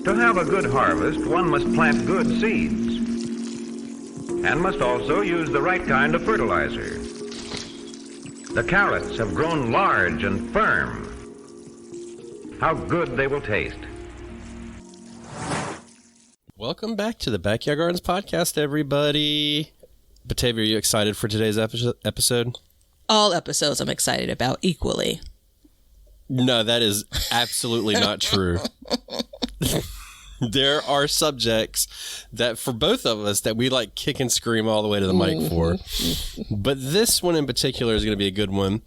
To have a good harvest, one must plant good seeds and must also use the right kind of fertilizer. The carrots have grown large and firm. How good they will taste. Welcome back to the Backyard Gardens podcast, everybody. Batavia, are you excited for today's episode? All episodes I'm excited about equally. No, that is absolutely not true. There are subjects that for both of us that we like kick and scream all the way to the mic for. But this one in particular is going to be a good one.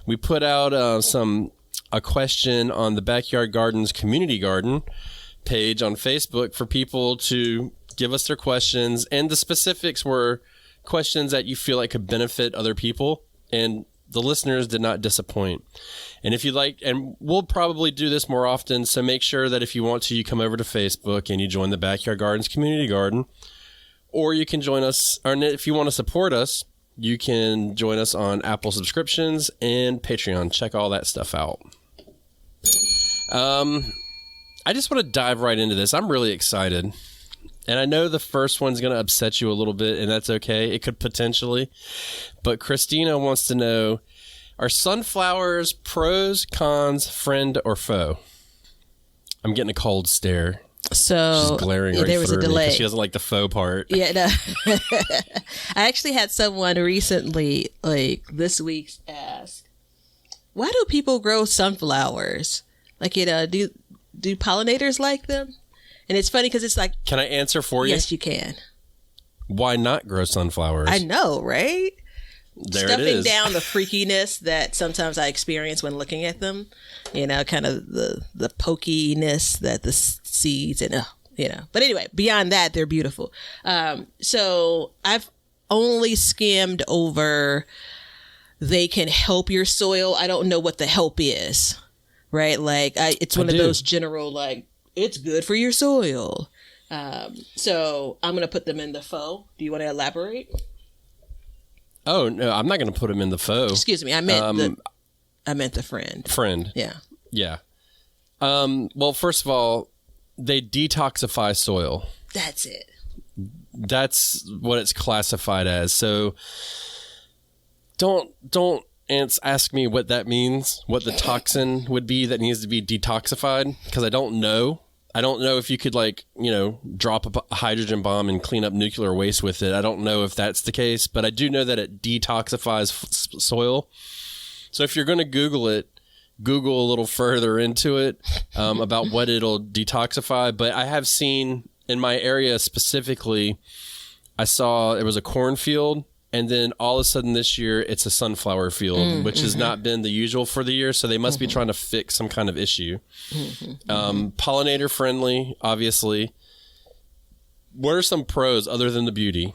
We put out a question on the Backyard Gardens community garden page on Facebook for people to give us their questions, and the specifics were questions that you feel like could benefit other people, and the listeners did not disappoint. And if you like, and we'll probably do this more often, so make sure that if you want to, you come over to Facebook and you join the Backyard Gardens community garden, or you can join us, or if you want to support us, you can join us on Apple subscriptions and Patreon. Check all that stuff out. I just want to dive right into this. I'm really excited. And I know the first one's going to upset you a little bit, and that's okay. It could potentially. But Christina wants to know, are sunflowers pros, cons, friend, or foe? I'm getting a cold stare. So she's glaring right there was through a delay. Me 'cause she doesn't like the faux part. Yeah, no. I actually had someone recently, like this week, ask, why do people grow sunflowers? Like, do pollinators like them? And it's funny because it's like... Can I answer for you? Yes, you can. Why not grow sunflowers? I know, right? There Stuffing it is. down the freakiness that sometimes I experience when looking at them. Kind of the pokiness that the seeds and, But anyway, beyond that, they're beautiful. So I've only skimmed over they can help your soil. I don't know what the help is. Right? Like, it's one of those general, like, it's good for your soil. So I'm going to put them in the faux. Do you want to elaborate? Oh, no, I'm not going to put them in the faux. Excuse me. I meant the friend. Friend. Yeah. Yeah. Well, first of all, they detoxify soil. That's it. That's what it's classified as. So don't ask me what that means, what the toxin would be that needs to be detoxified, because I don't know. I don't know if you could, drop a hydrogen bomb and clean up nuclear waste with it. I don't know if that's the case, but I do know that it detoxifies soil. So if you're going to Google it, Google a little further into it about what it'll detoxify. But I have seen in my area specifically, I saw it was a cornfield. And then all of a sudden this year, it's a sunflower field, which has not been the usual for the year. So they must be trying to fix some kind of issue. Pollinator friendly, obviously. What are some pros other than the beauty?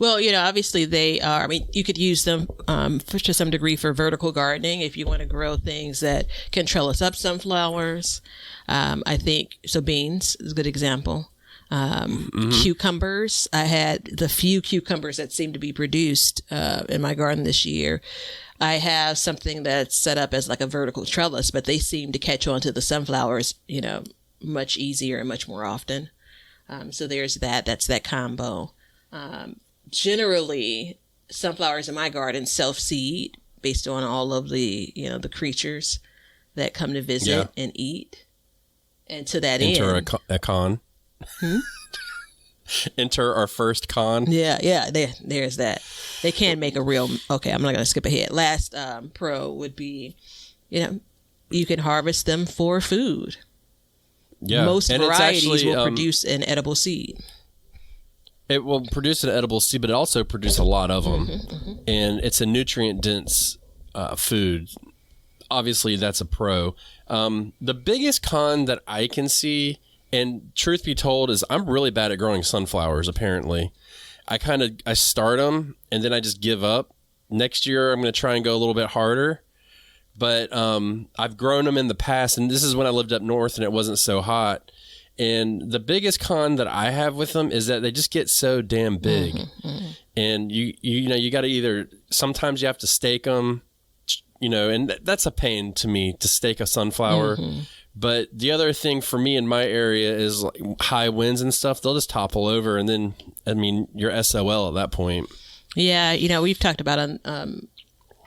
Well, obviously they are. I mean, you could use them to some degree for vertical gardening if you want to grow things that can trellis up sunflowers. I think beans is a good example. Cucumbers. I had the few cucumbers that seem to be produced in my garden this year. I have something that's set up as like a vertical trellis, but they seem to catch on to the sunflowers, much easier and much more often. So there's that. That's that combo. Generally, sunflowers in my garden self-seed based on all of the, the creatures that come to visit and eat. And to that end... Enter a con. Enter our first con. Yeah. There's that. They can make a real... Okay, I'm not going to skip ahead. Last pro would be, you can harvest them for food. Yeah. Most and varieties will produce an edible seed. It will produce an edible seed, but it also produce a lot of them. And it's a nutrient-dense food. Obviously, that's a pro. The biggest con that I can see, and truth be told, is I'm really bad at growing sunflowers, apparently. I start them, and then I just give up. Next year, I'm going to try and go a little bit harder. But I've grown them in the past, and this is when I lived up north, and it wasn't so hot. And the biggest con that I have with them is that they just get so damn big. And you got to either, sometimes you have to stake them, and that's a pain to me to stake a sunflower But the other thing for me in my area is like high winds and stuff. They'll just topple over, and then I mean you're SOL at that point. Yeah, we've talked about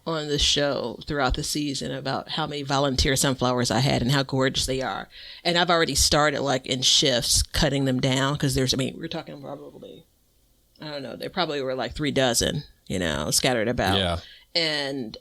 on the show throughout the season about how many volunteer sunflowers I had and how gorgeous they are. And I've already started like in shifts cutting them down because we're talking probably, I don't know, there probably were like 3 dozen, scattered about. Yeah. And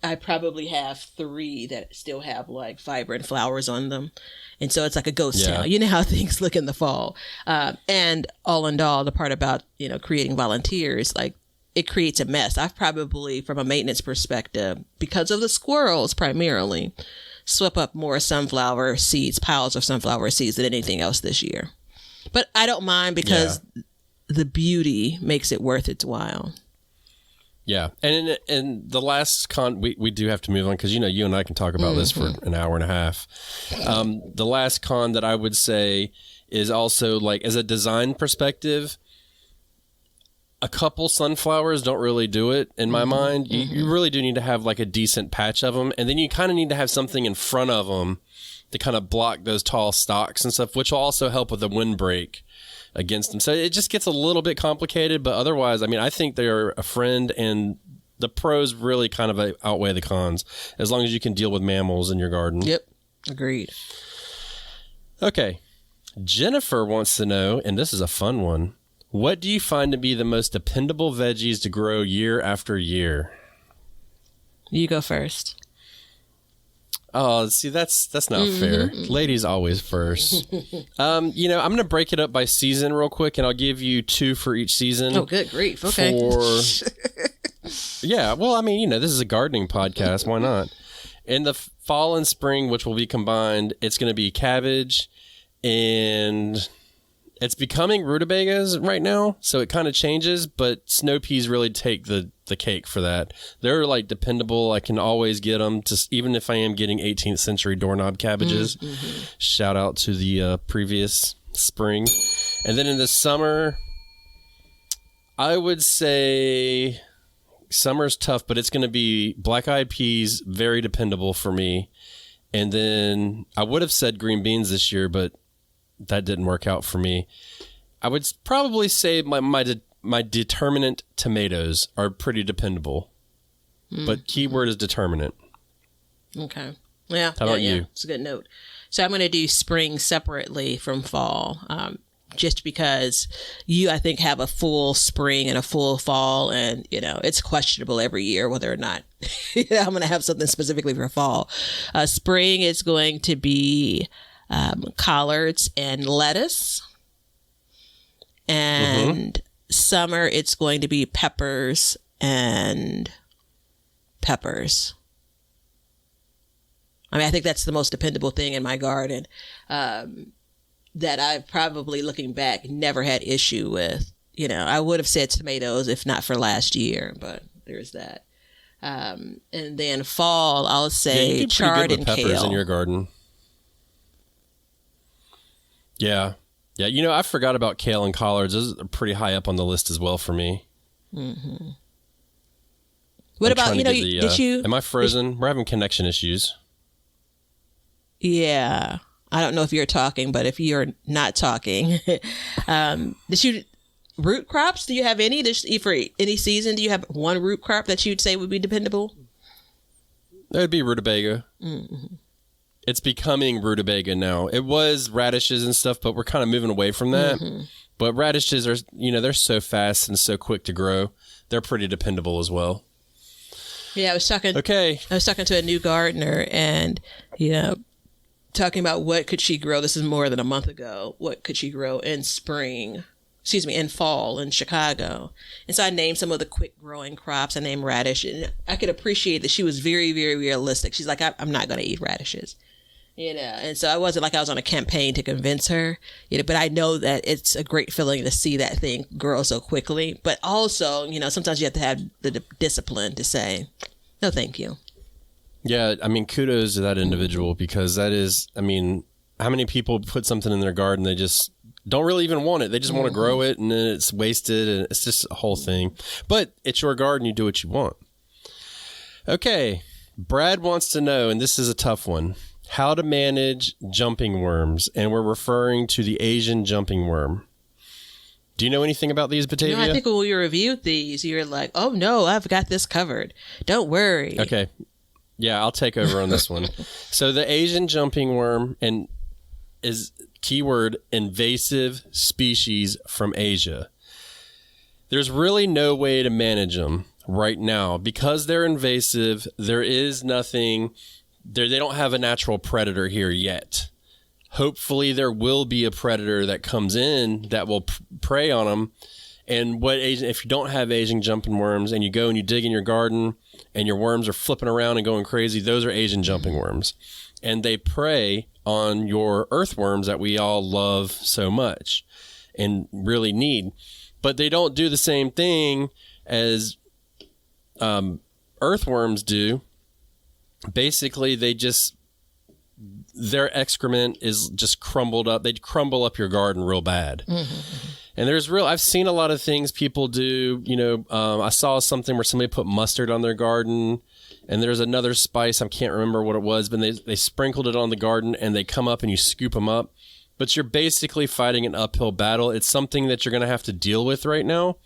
I probably have 3 that still have like vibrant flowers on them. And so it's like a ghost town. You know how things look in the fall. And all in all, the part about, creating volunteers, like, it creates a mess. I've probably, from a maintenance perspective, because of the squirrels primarily, swept up more sunflower seeds, piles of sunflower seeds than anything else this year. But I don't mind because the beauty makes it worth its while. Yeah. And the last we do have to move on because, you and I can talk about this for an hour and a half. The last con that I would say is also like as a design perspective, a couple sunflowers don't really do it in my mind. You really do need to have like a decent patch of them. And then you kind of need to have something in front of them to kind of block those tall stalks and stuff, which will also help with the windbreak against them. So it just gets a little bit complicated. But otherwise, I mean, I think they're a friend and the pros really kind of outweigh the cons as long as you can deal with mammals in your garden. Yep. Agreed. Okay. Jennifer wants to know, and this is a fun one. What do you find to be the most dependable veggies to grow year after year? You go first. Oh, see, that's not fair. Ladies always first. I'm going to break it up by season real quick, and I'll give you 2 for each season. Oh, good grief. Okay. Yeah, well, I mean, this is a gardening podcast. Why not? In the fall and spring, which will be combined, it's going to be cabbage and... It's becoming rutabagas right now, so it kind of changes, but snow peas really take the cake for that. They're like dependable. I can always get them, even if I am getting 18th century doorknob cabbages. Shout out to the previous spring. And then in the summer, I would say summer's tough, but it's going to be black-eyed peas, very dependable for me. And then I would have said green beans this year, but that didn't work out for me. I would probably say my determinant tomatoes are pretty dependable. But keyword is determinant. Okay. Yeah. How about you? It's a good note. So I'm going to do spring separately from fall, just because you, I think, have a full spring and a full fall, and it's questionable every year whether or not I'm going to have something specifically for fall. Spring is going to be collards and lettuce, and summer it's going to be peppers and peppers. I mean, I think that's the most dependable thing in my garden that I've probably, looking back, never had issue with. I would have said tomatoes if not for last year, but there's that. And then fall, I'll say you do pretty chard good with and peppers kale in your garden. Yeah. I forgot about kale and collards. Those are pretty high up on the list as well for me. What about, did you... Am I frozen? We're having connection issues. Yeah. I don't know if you're talking, but if you're not talking, did you... Root crops? Do you have any? For any season, do you have one root crop that you'd say would be dependable? That would be rutabaga. It's becoming rutabaga now. It was radishes and stuff, but we're kind of moving away from that. But radishes are, they're so fast and so quick to grow. They're pretty dependable as well. Yeah, I was talking to a new gardener and, talking about what could she grow. This is more than a month ago. What could she grow in in fall in Chicago. And so I named some of the quick growing crops. I named radish, and I could appreciate that she was very, very realistic. She's like, I'm not going to eat radishes. And so I wasn't like I was on a campaign to convince her, but I know that it's a great feeling to see that thing grow so quickly. But also, sometimes you have to have the discipline to say, no, thank you. Yeah. I mean, kudos to that individual, because that is, how many people put something in their garden, they just don't really even want it. They just want to grow it, and then it's wasted, and it's just a whole thing. But it's your garden. You do what you want. Okay. Brad wants to know, and this is a tough one. How to manage jumping worms, and we're referring to the Asian jumping worm. Do you know anything about these, Batavia? No, I think when we reviewed these, you're like, oh no, I've got this covered. Don't worry. Okay. Yeah, I'll take over on this one. So the Asian jumping worm is keyword invasive species from Asia. There's really no way to manage them right now because they're invasive. There is nothing there. They don't have a natural predator here yet. Hopefully there will be a predator that comes in that will prey on them. And if you don't have Asian jumping worms and you go and you dig in your garden and your worms are flipping around and going crazy, those are Asian jumping worms. And they prey on your earthworms that we all love so much and really need. But they don't do the same thing as earthworms do. Basically, their excrement is just crumbled up. They crumble up your garden real bad. Mm-hmm. And I've seen a lot of things people do. I saw something where somebody put mustard on their garden, and there's another spice. I can't remember what it was, but they sprinkled it on the garden, and they come up and you scoop them up. But you're basically fighting an uphill battle. It's something that you're going to have to deal with right now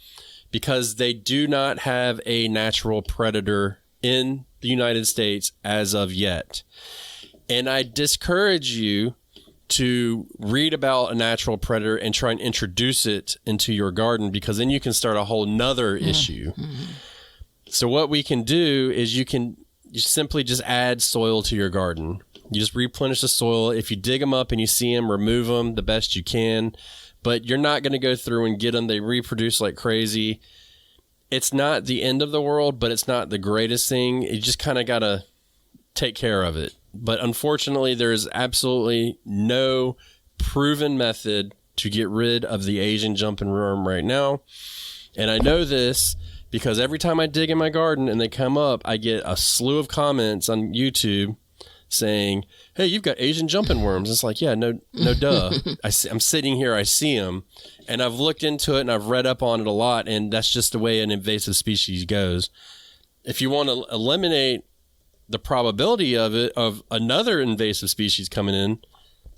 because they do not have a natural predator in the United States as of yet. And I discourage you to read about a natural predator and try and introduce it into your garden because then you can start a whole nother issue. Mm-hmm. So what we can do is you simply just add soil to your garden. You just replenish the soil. If you dig them up and you see them, remove them the best you can. But you're not going to go through and get them. They reproduce like crazy. It's not the end of the world, but it's not the greatest thing. You just kind of got to take care of it. But unfortunately, there's absolutely no proven method to get rid of the Asian jumping worm right now. And I know this because every time I dig in my garden and they come up, I get a slew of comments on YouTube saying, hey, you've got Asian jumping worms. It's like, yeah, no duh. I'm sitting here, I see them, and I've looked into it and I've read up on it a lot, and that's just the way an invasive species goes. If you want to eliminate the probability of another invasive species coming in,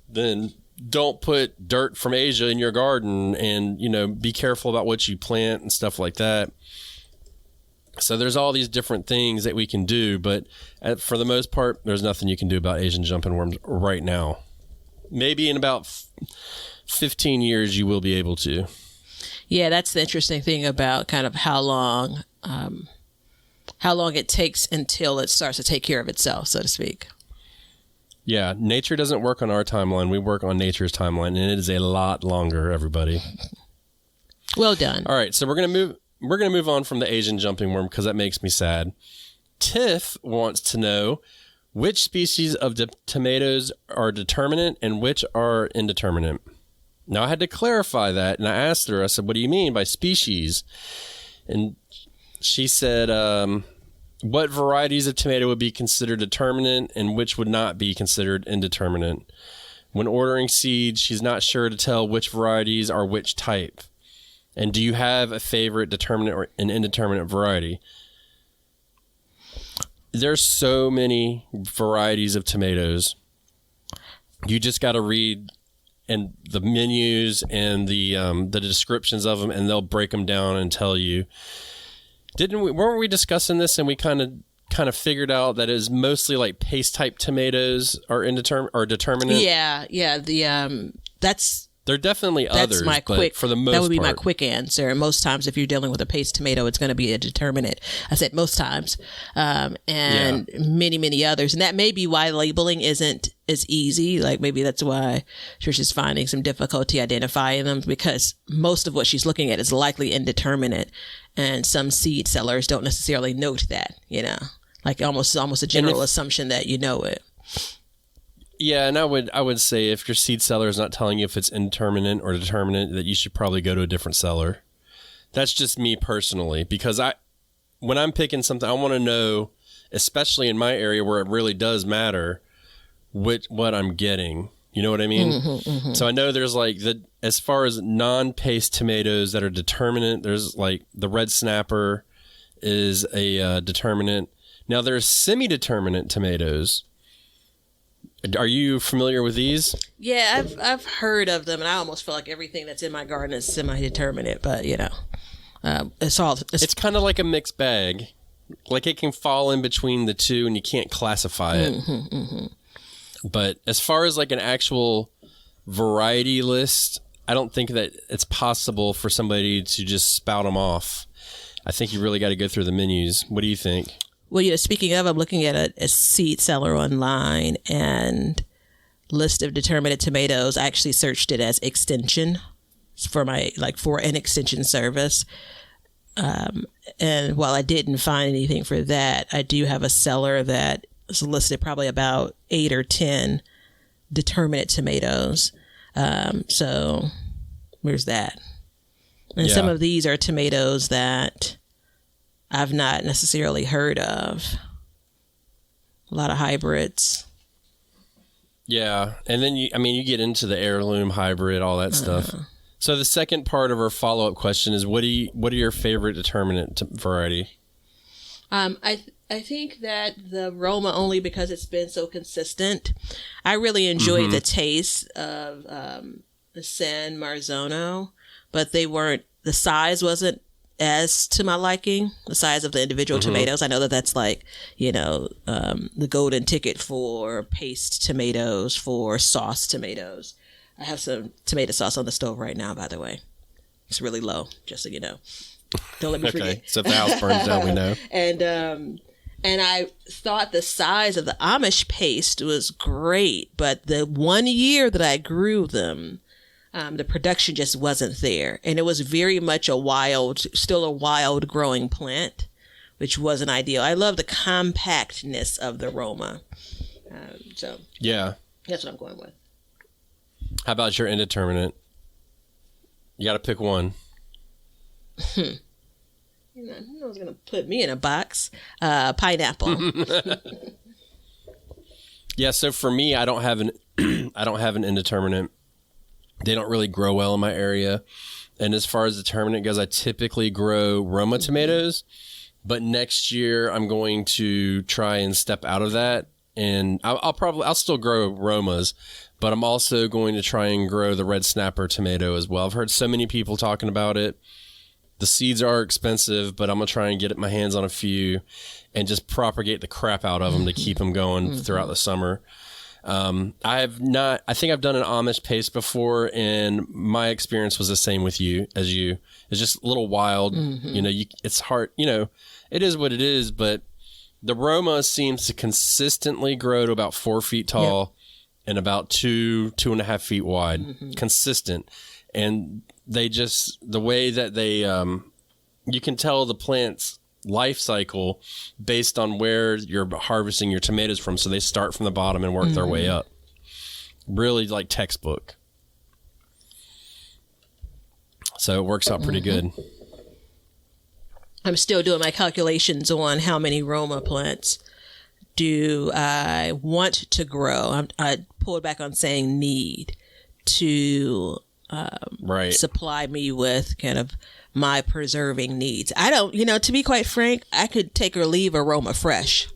then don't put dirt from Asia in your garden, and be careful about what you plant and stuff like that. So there's all these different things that we can do, but for the most part, there's nothing you can do about Asian jumping worms right now. Maybe in about 15 years, you will be able to. Yeah, that's the interesting thing about kind of how long it takes until it starts to take care of itself, so to speak. Yeah, nature doesn't work on our timeline. We work on nature's timeline, and it is a lot longer, everybody. Well done. All right, so we're going to move on from the Asian jumping worm because that makes me sad. Tiff wants to know which species of tomatoes are determinate and which are indeterminate. Now, I had to clarify that, and I asked her, I said, what do you mean by species? And she said, what varieties of tomato would be considered determinate and which would not be considered indeterminate? When ordering seeds, she's not sure to tell which varieties are which type. And do you have a favorite determinate or an indeterminate variety? There's so many varieties of tomatoes. You just got to read and the menus and the descriptions of them, and they'll break them down and tell you. Weren't we discussing this, and we kind of figured out that it's mostly like paste type tomatoes are determinate? Yeah. There are definitely others, but for the most part, that would be my quick answer. And most times, if you're dealing with a paste tomato, it's going to be a determinate. I said most times, many, many others. And that may be why labeling isn't as easy. Like maybe that's why Trish is finding some difficulty identifying them, because most of what she's looking at is likely indeterminate. And some seed sellers don't necessarily note that, like almost a general assumption that you know it. Yeah, and I would say if your seed seller is not telling you if it's indeterminate or determinate, that you should probably go to a different seller. That's just me personally, because when I'm picking something, I want to know, especially in my area where it really does matter, what I'm getting. You know what I mean? Mm-hmm, mm-hmm. So I know there's as far as non-paste tomatoes that are determinate, there's like the red snapper is a determinate. Now there's semi-determinate tomatoes. Are you familiar with these? Yeah, I've heard of them, and I almost feel like everything that's in my garden is semi-determinate. But it's kind of like a mixed bag. Like it can fall in between the two, and you can't classify it. But as far as like an actual variety list, I don't think that it's possible for somebody to just spout them off. I think you really got to go through the menus. What do you think? Well, speaking of, I'm looking at a seed seller online, and list of determinate tomatoes. I actually searched it as extension for an extension service. And while I didn't find anything for that, I do have a seller that is listed probably about 8 or 10 determinate tomatoes. So where's that? And some of these are tomatoes that I've not necessarily heard of. A lot of hybrids. Yeah. And then you get into the heirloom hybrid, all that stuff. So the second part of our follow-up question is what are your favorite determinate variety? I think that the Roma, only because it's been so consistent. I really enjoyed the taste of the San Marzano, but the size wasn't as to my liking, the size of the individual tomatoes. I know that's like, the golden ticket for paste tomatoes, for sauce tomatoes. I have some tomato sauce on the stove right now, by the way. It's really low, just so you know. Don't let me forget. Okay, so if the house burns down, we know. And I thought the size of the Amish paste was great, but the 1 year that I grew them, the production just wasn't there. And it was very much still a wild growing plant, which wasn't ideal. I love the compactness of the Roma. Yeah, that's what I'm going with. How about your indeterminate? You got to pick one. I was going to put me in a box. Pineapple. Yeah. So for me, I don't have an indeterminate. They don't really grow well in my area. And as far as determinate goes, I typically grow Roma tomatoes, but next year I'm going to try and step out of that. And I'll still grow Romas, but I'm also going to try and grow the red snapper tomato as well. I've heard so many people talking about it. The seeds are expensive, but I'm going to try and get my hands on a few and just propagate the crap out of them to keep them going throughout the summer. I think I've done an Amish paste before, and my experience was the same with you. It's just a little wild. It's hard, it is what it is, but the Roma seems to consistently grow to about 4 feet tall and about 2.5 feet wide. Consistent. And the way that they, you can tell the plant's life cycle based on where you're harvesting your tomatoes from. So they start from the bottom and work their way up. Really like textbook. So it works out pretty good. I'm still doing my calculations on how many Roma plants do I want to grow. I pulled back on saying need to supply me with kind of my preserving needs. I don't, to be quite frank, I could take or leave a Roma fresh.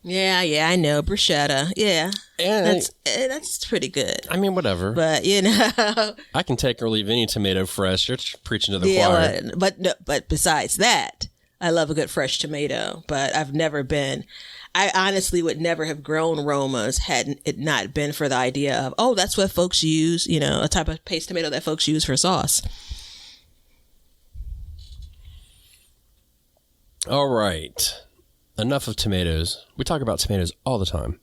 Yeah, I know. Bruschetta. Yeah. That's pretty good. I mean, whatever. But, I can take or leave any tomato fresh. You're preaching to the choir. But besides that, I love a good fresh tomato. But I honestly would never have grown Romas had it not been for the idea of, that's what folks use, a type of paste tomato that folks use for sauce. All right. Enough of tomatoes. We talk about tomatoes all the time.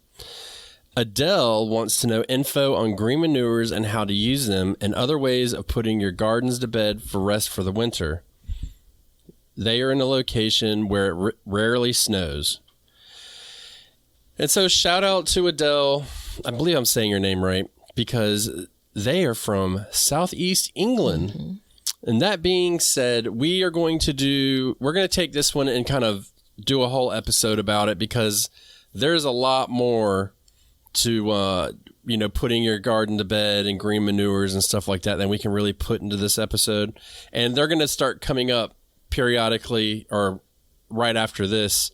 Adele wants to know info on green manures and how to use them and other ways of putting your gardens to bed for rest for the winter. They are in a location where it rarely snows. And so shout out to Adele. I believe I'm saying your name right, because they are from Southeast England. And that being said, we're going to take this one and kind of do a whole episode about it, because there's a lot more to, putting your garden to bed and green manures and stuff like that than we can really put into this episode. And they're going to start coming up periodically or right after this.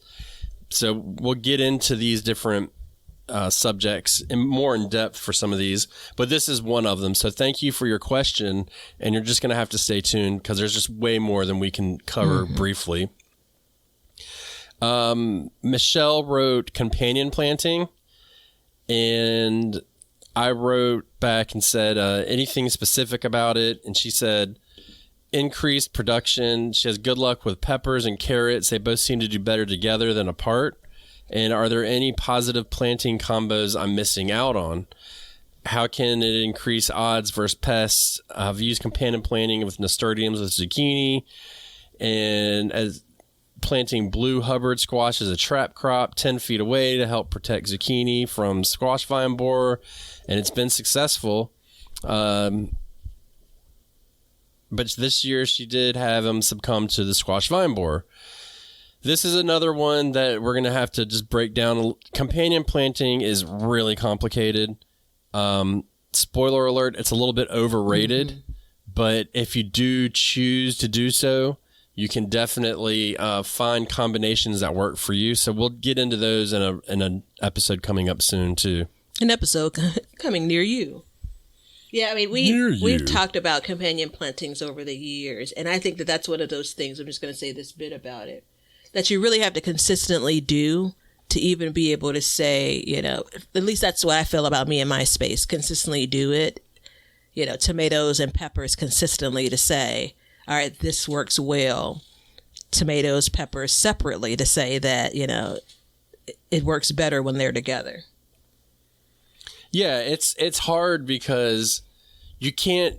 So we'll get into these different subjects and more in depth for some of these, but this is one of them. So thank you for your question, and you're just going to have to stay tuned because there's just way more than we can cover briefly. Michelle wrote companion planting, and I wrote back and said anything specific about it, and she said increased production. She has good luck with peppers and carrots. They both seem to do better together than apart. And are there any positive planting combos I'm missing out on? How can it increase odds versus pests? I've used companion planting with nasturtiums with zucchini, and as planting blue Hubbard squash as a trap crop 10 feet away to help protect zucchini from squash vine borer, and it's been successful. But this year she did have them succumb to the squash vine borer. This is another one that we're going to have to just break down. Companion planting is really complicated. Spoiler alert, it's a little bit overrated, but if you do choose to do so, you can definitely find combinations that work for you. So we'll get into those in an episode coming up soon too. An episode coming near you. Yeah, I mean, we've talked about companion plantings over the years, and I think that that's one of those things, I'm just going to say this bit about it, that you really have to consistently do to even be able to say, you know, at least that's what I feel about me in my space, consistently do it, you know, tomatoes and peppers consistently to say, all right, this works well. Tomatoes, peppers separately to say that, you know, it works better when they're together. Yeah, it's hard because you can't.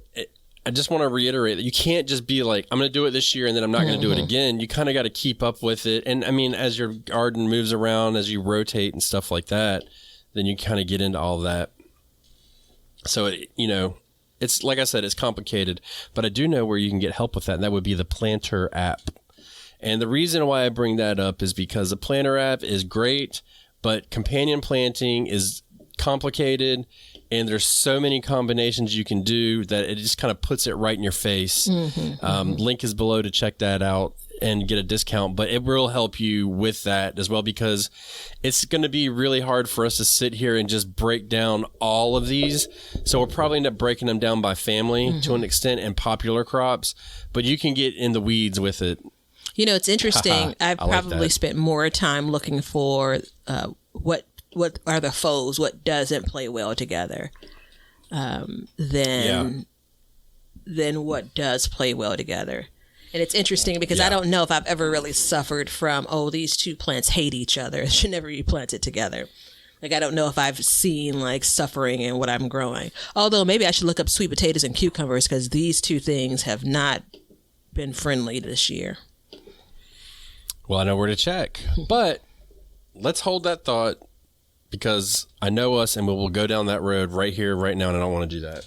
I just want to reiterate that you can't just be like, I'm going to do it this year and then I'm not going to do it again. You kind of got to keep up with it. And I mean, as your garden moves around, as you rotate and stuff like that, then you kind of get into all of that. So, it's like I said, it's complicated, but I do know where you can get help with that. And that would be the Planter app. And the reason why I bring that up is because the Planter app is great, but companion planting is complicated, and there's so many combinations you can do that it just kind of puts it right in your face. Link is below to check that out and get a discount, but it will help you with that as well, because it's going to be really hard for us to sit here and just break down all of these. So we'll probably end up breaking them down by family to an extent and popular crops, but you can get in the weeds with it. You know, it's interesting. I've probably spent more time looking for what are the foes, what doesn't play well together, than what does play well together. And it's interesting because I don't know if I've ever really suffered from, these two plants hate each other and should never be planted together. Like, I don't know if I've seen like suffering in what I'm growing. Although maybe I should look up sweet potatoes and cucumbers, because these two things have not been friendly this year. Well, I know where to check, but let's hold that thought, because I know us and we will go down that road right here, right now, and I don't want to do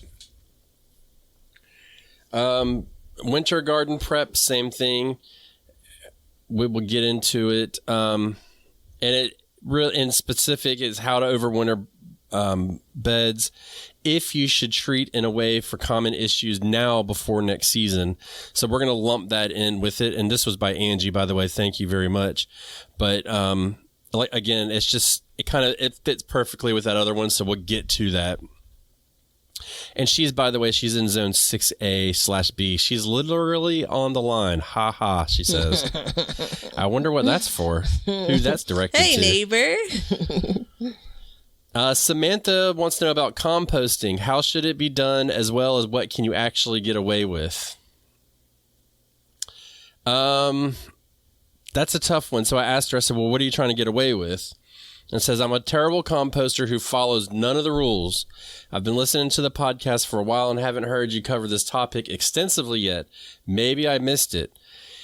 that. Winter garden prep, same thing. We will get into it. And it really, in specific, is how to overwinter beds, if you should treat in a way for common issues now before next season. So we're going to lump that in with it. And this was by Angie, by the way. Thank you very much. But again, it's just, it fits perfectly with that other one. So we'll get to that. And she's, by the way, she's in zone 6A/B. She's literally on the line. Ha ha, she says. I wonder what that's for. Who that's directed to. Hey, neighbor. Samantha wants to know about composting. How should it be done, as well as what can you actually get away with? That's a tough one. So I asked her, I said, well, what are you trying to get away with? And it says, I'm a terrible composter who follows none of the rules. I've been listening to the podcast for a while and haven't heard you cover this topic extensively yet. Maybe I missed it.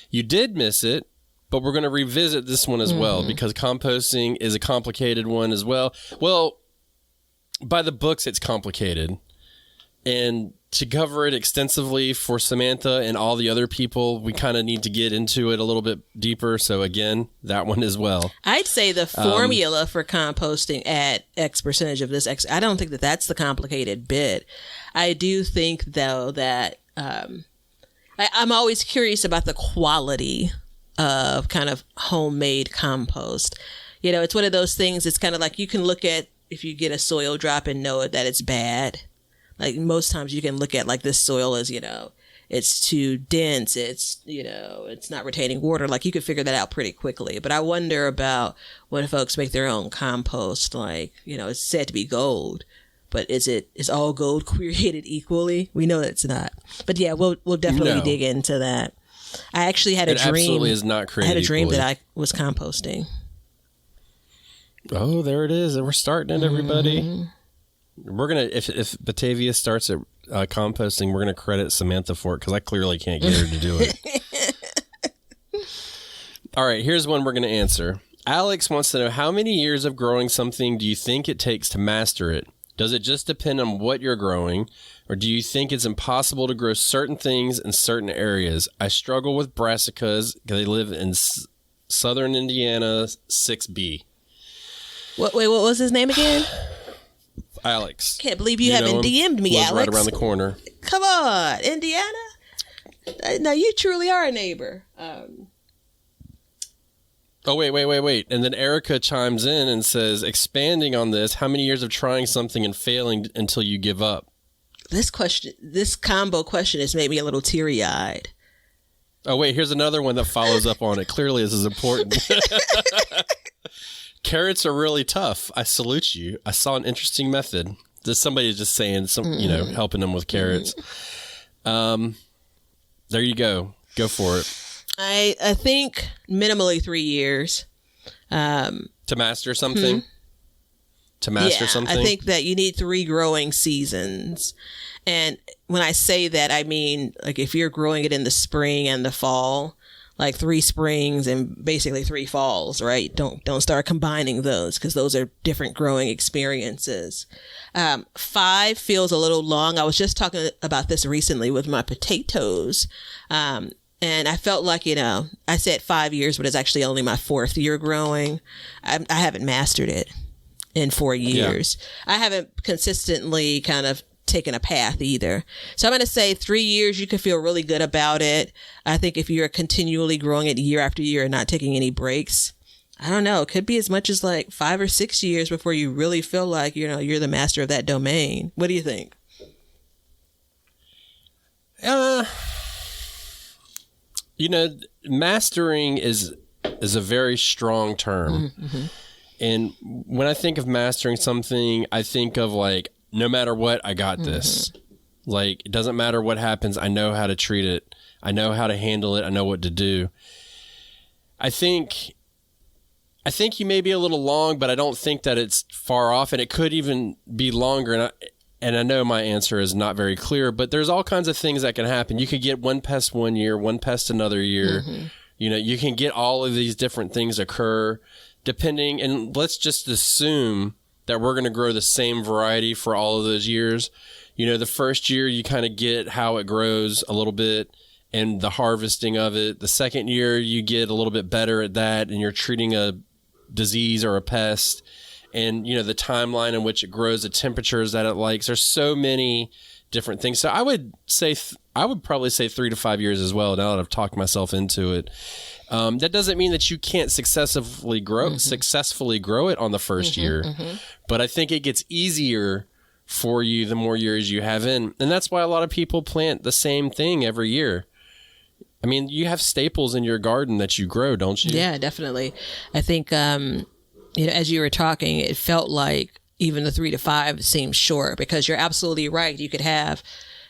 You did miss it, but we're going to revisit this one as well, because composting is a complicated one as well. Well, by the books, it's complicated. And to cover it extensively for Samantha and all the other people, we kind of need to get into it a little bit deeper. So again, that one as well. I'd say the formula for composting at X percentage of this X. I don't think that that's the complicated bit. I do think, though, that I'm always curious about the quality of kind of homemade compost. You know, it's one of those things. It's kind of like you can look at if you get a soil drop and know that it's bad. Like most times you can look at like this soil is, it's too dense. It's, it's not retaining water. Like you could figure that out pretty quickly. But I wonder about when folks make their own compost, like, it's said to be gold, but is all gold created equally? We know that it's not. But yeah, we'll definitely dig into that. I actually had a dream. It absolutely is not created equally. I had a dream that I was composting. Oh, there it is. We're starting it, everybody. Mm-hmm. We're going to, if Batavia starts at composting, we're going to credit Samantha for it because I clearly can't get her to do it. All right, here's one we're going to answer. Alex wants to know, how many years of growing something do you think it takes to master it? Does it just depend on what you're growing, or do you think it's impossible to grow certain things in certain areas? I struggle with brassicas. They live in southern Indiana, 6B. Wait, what was his name again? Alex. Can't believe you haven't DM'd me, Alex. Right around the corner. Come on, Indiana? Now you truly are a neighbor. Oh, wait. And then Erica chimes in and says, expanding on this, how many years of trying something and failing until you give up? This combo question has made me a little teary-eyed. Oh, wait, here's another one that follows up on it. Clearly, this is important. Carrots are really tough. I salute you. I saw an interesting method. There's somebody just saying helping them with carrots. There you go. Go for it. I think minimally 3 years. To master something? To master something? I think that you need 3 growing seasons. And when I say that, I mean, like if you're growing it in the spring and the fall, like 3 springs and basically 3 falls, right? Don't start combining those because those are different growing experiences. 5 feels a little long. I was just talking about this recently with my potatoes. And I felt like, I said 5 years, but it's actually only my 4th year growing. I haven't mastered it in 4 years. Yeah. I haven't consistently kind of taken a path either. So I'm going to say 3 years, you can feel really good about it. I think if you're continually growing it year after year and not taking any breaks, I don't know, it could be as much as like 5 or 6 years before you really feel like, you're the master of that domain. What do you think? Mastering is a very strong term. Mm-hmm. And when I think of mastering something, I think of like, no matter what, I got this. Like, it doesn't matter what happens. I know how to treat it. I know how to handle it. I know what to do. I think you may be a little long, but I don't think that it's far off, and it could even be longer. And I know my answer is not very clear, but there's all kinds of things that can happen. You could get one pest one year, one pest another year. Mm-hmm. You can get all of these different things occur depending, and let's just assume that we're going to grow the same variety for all of those years. The first year you kind of get how it grows a little bit and the harvesting of it. The second year you get a little bit better at that and you're treating a disease or a pest. And, the timeline in which it grows, the temperatures that it likes. There's so many different things. So I would probably say 3 to 5 years as well, now that I've talked myself into it. That doesn't mean that you can't successfully grow it on the first year. Mm-hmm. But I think it gets easier for you the more years you have in. And that's why a lot of people plant the same thing every year. I mean, you have staples in your garden that you grow, don't you? Yeah, definitely. I think, as you were talking, it felt like even the 3 to 5 seemed short because you're absolutely right. You could have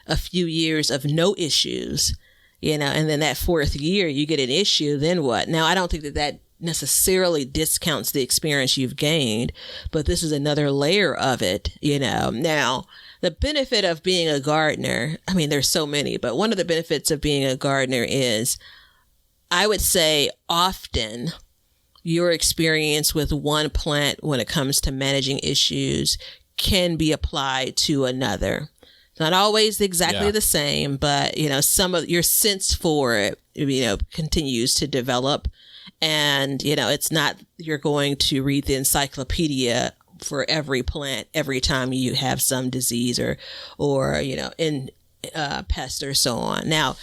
a few years of no issues, and then that 4th year you get an issue, then what? Now, I don't think that necessarily discounts the experience you've gained, but this is another layer of it, Now, the benefit of being a gardener, I mean, there's so many, but one of the benefits of being a gardener is, I would say often, your experience with one plant when it comes to managing issues can be applied to another. Not always exactly the same, but, some of your sense for it, continues to develop. And, it's not, you're going to read the encyclopedia for every plant every time you have some disease or pest or so on. Now,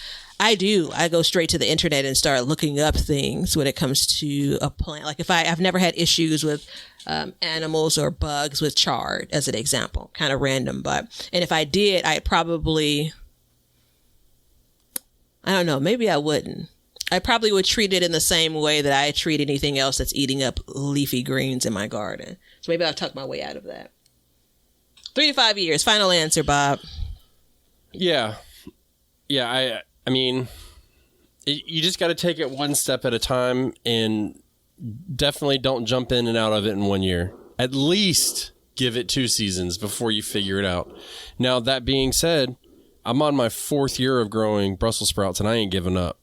I do. I go straight to the internet and start looking up things when it comes to a plant. Like if I've never had issues with animals or bugs with chard, as an example, kind of random. And if I did, I probably, I don't know, maybe I wouldn't. I probably would treat it in the same way that I treat anything else that's eating up leafy greens in my garden. So maybe I'll tuck my way out of that. 3 to 5 years. Final answer, Bob. Yeah. Yeah, I mean, you just got to take it one step at a time, and definitely don't jump in and out of it in 1 year. At least give it 2 seasons before you figure it out. Now, that being said, I'm on my 4th year of growing Brussels sprouts, and I ain't giving up.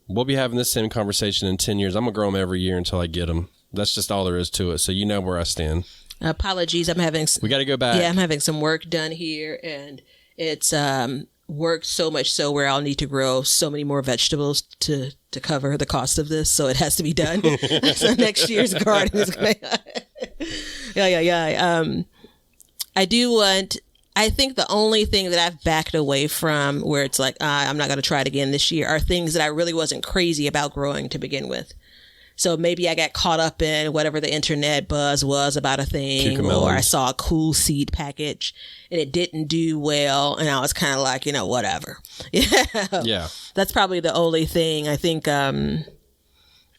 We'll be having this same conversation in 10 years. I'm going to grow them every year until I get them. That's just all there is to it. So you know where I stand. Apologies. I'm having... We got to go back. Yeah, I'm having some work done here, and it's worked so much so where I'll need to grow so many more vegetables to cover the cost of this. So it has to be done. So next year's garden is going to... Yeah. I do want... I think the only thing that I've backed away from where it's like, I'm not going to try it again this year are things that I really wasn't crazy about growing to begin with. So maybe I got caught up in whatever the internet buzz was about a thing, or I saw a cool seed package and it didn't do well. And I was kind of like, whatever. Yeah. That's probably the only thing. I think, I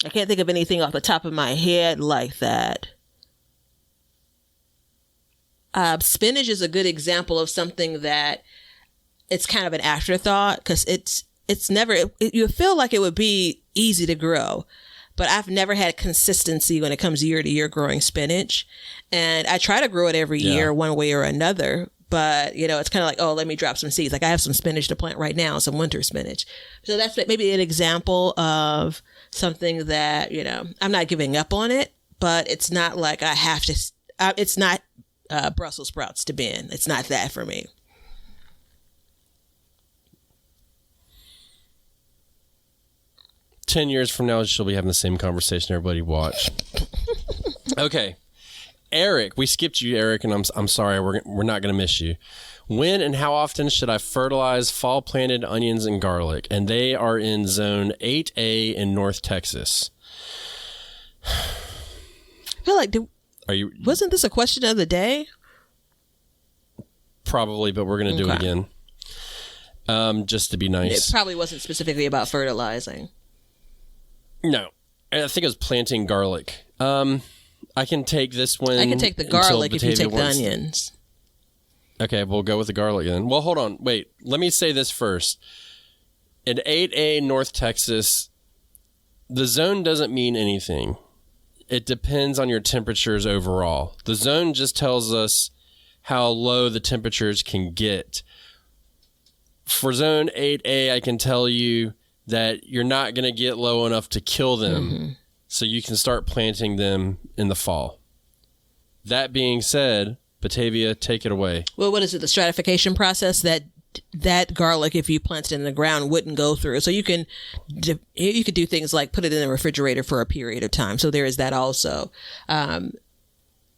can't think of anything off the top of my head like that. Spinach is a good example of something that it's kind of an afterthought because it's never, you feel like it would be easy to grow, but I've never had consistency when it comes year to year growing spinach. And I try to grow it every year one way or another, but it's kind of like, oh, let me drop some seeds. Like I have some spinach to plant right now, some winter spinach. So that's maybe an example of something that, I'm not giving up on it, but it's not like I have to, it's not Brussels sprouts to bin. It's not that for me. "10 years from now, she'll be having the same conversation. Everybody watch." Okay. Eric, we skipped you, Eric, and I'm sorry. We're not going to miss you. "When and how often should I fertilize fall planted onions and garlic?" And they are in zone 8A in North Texas. I feel like wasn't this a question of the day? Probably, but we're going to do it again. Just to be nice. It probably wasn't specifically about fertilizing. No. I think it was planting garlic. I can take this one. I can take the garlic if you take the onions. Okay, we'll go with the garlic then. Well, hold on. Wait. Let me say this first. In 8A North Texas, the zone doesn't mean anything. It depends on your temperatures overall. The zone just tells us how low the temperatures can get. For zone 8A, I can tell you that you're not going to get low enough to kill them, so you can start planting them in the fall. That being said, Batavia, take it away. Well, what is it? The stratification process that garlic, if you plant it in the ground, wouldn't go through. So you could do things like put it in the refrigerator for a period of time. So there is that also.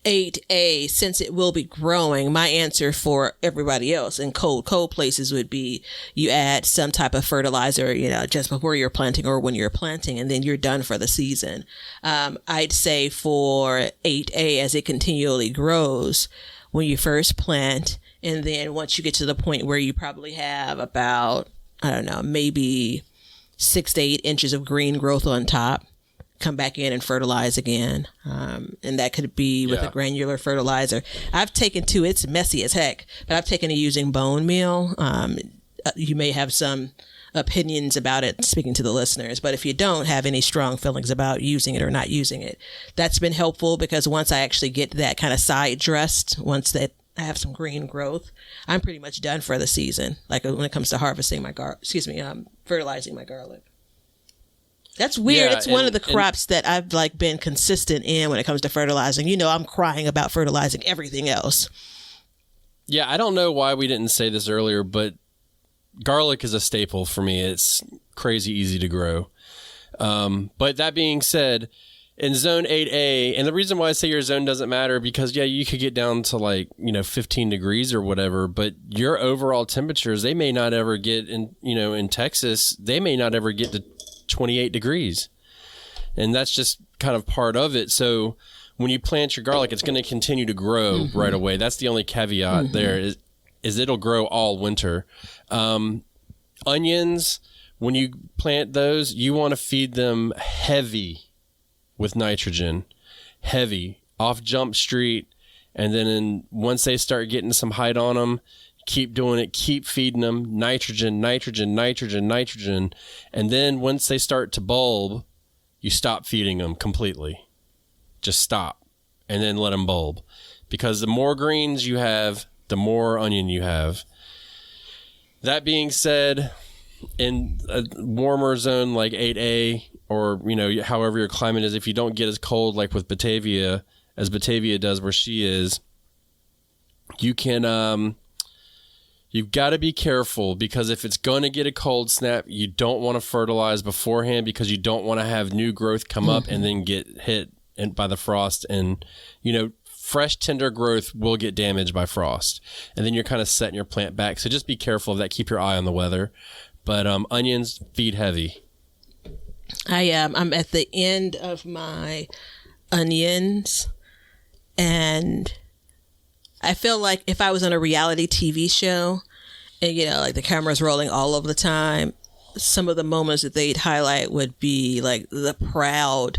8A, since it will be growing, my answer for everybody else in cold places would be you add some type of fertilizer, just before you're planting or when you're planting, and then you're done for the season. I'd say for 8A, as it continually grows, when you first plant, and then once you get to the point where you probably have about, I don't know, maybe 6 to 8 inches of green growth on top, come back in and fertilize again. And that could be with a granular fertilizer. I've taken to, it's messy as heck, but I've taken to using bone meal. You may have some opinions about it speaking to the listeners, but if you don't have any strong feelings about using it or not using it, that's been helpful because once I actually get that kind of side dressed, once that I have some green growth, I'm pretty much done for the season. Like when it comes to harvesting my fertilizing my garlic. That's weird. It's one of the crops that I've been consistent in when it comes to fertilizing. I'm crying about fertilizing everything else. Yeah, I don't know why we didn't say this earlier, but garlic is a staple for me. It's crazy easy to grow. But that being said, in zone 8A, and the reason why I say your zone doesn't matter, because, yeah, you could get down to like, 15 degrees or whatever, but your overall temperatures, they may not ever get in Texas, they may not ever get to 28 degrees. And that's just kind of part of it. So when you plant your garlic, it's going to continue to grow right away. That's the only caveat there is it'll grow all winter. Onions, when you plant those, you want to feed them heavy with nitrogen, heavy, off Jump Street, and then once they start getting some height on them, keep doing it, keep feeding them nitrogen, nitrogen, nitrogen, nitrogen, and then once they start to bulb, you stop feeding them completely. Just stop, and then let them bulb, because the more greens you have, the more onion you have. That being said, in a warmer zone like 8A, or, however your climate is, if you don't get as cold like with Batavia, as Batavia does where she is, you can, you've got to be careful, because if it's going to get a cold snap, you don't want to fertilize beforehand, because you don't want to have new growth come up and then get hit by the frost. And, fresh tender growth will get damaged by frost. And then you're kind of setting your plant back. So just be careful of that. Keep your eye on the weather. But onions, feed heavy. I'm at the end of my onions, and I feel like if I was on a reality TV show and, like the camera's rolling all of the time, some of the moments that they'd highlight would be like the proud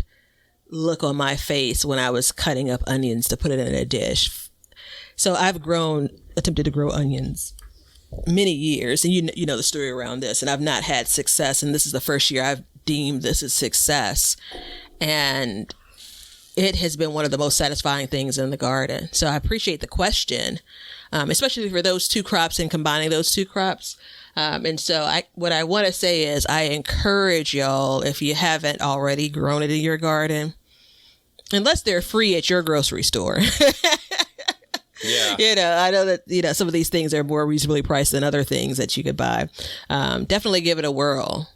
look on my face when I was cutting up onions to put it in a dish. So I've attempted to grow onions many years, and you know the story around this, and I've not had success, and this is the first year I've deemed this a success, and it has been one of the most satisfying things in the garden. So I appreciate the question, especially for those two crops and combining those two crops. And so what I want to say is I encourage y'all, if you haven't already grown it in your garden, unless they're free at your grocery store. Yeah. I know that, some of these things are more reasonably priced than other things that you could buy. Definitely give it a whirl.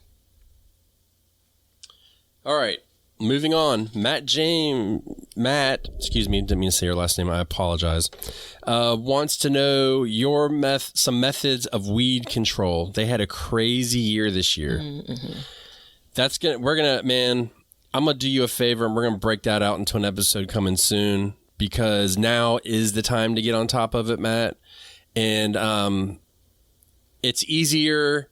All right. Moving on. Matt, excuse me, didn't mean to say your last name. I apologize. Wants to know some methods of weed control. They had a crazy year this year. Mm-hmm. I'm going to do you a favor, and we're going to break that out into an episode coming soon, because now is the time to get on top of it, Matt. And it's easier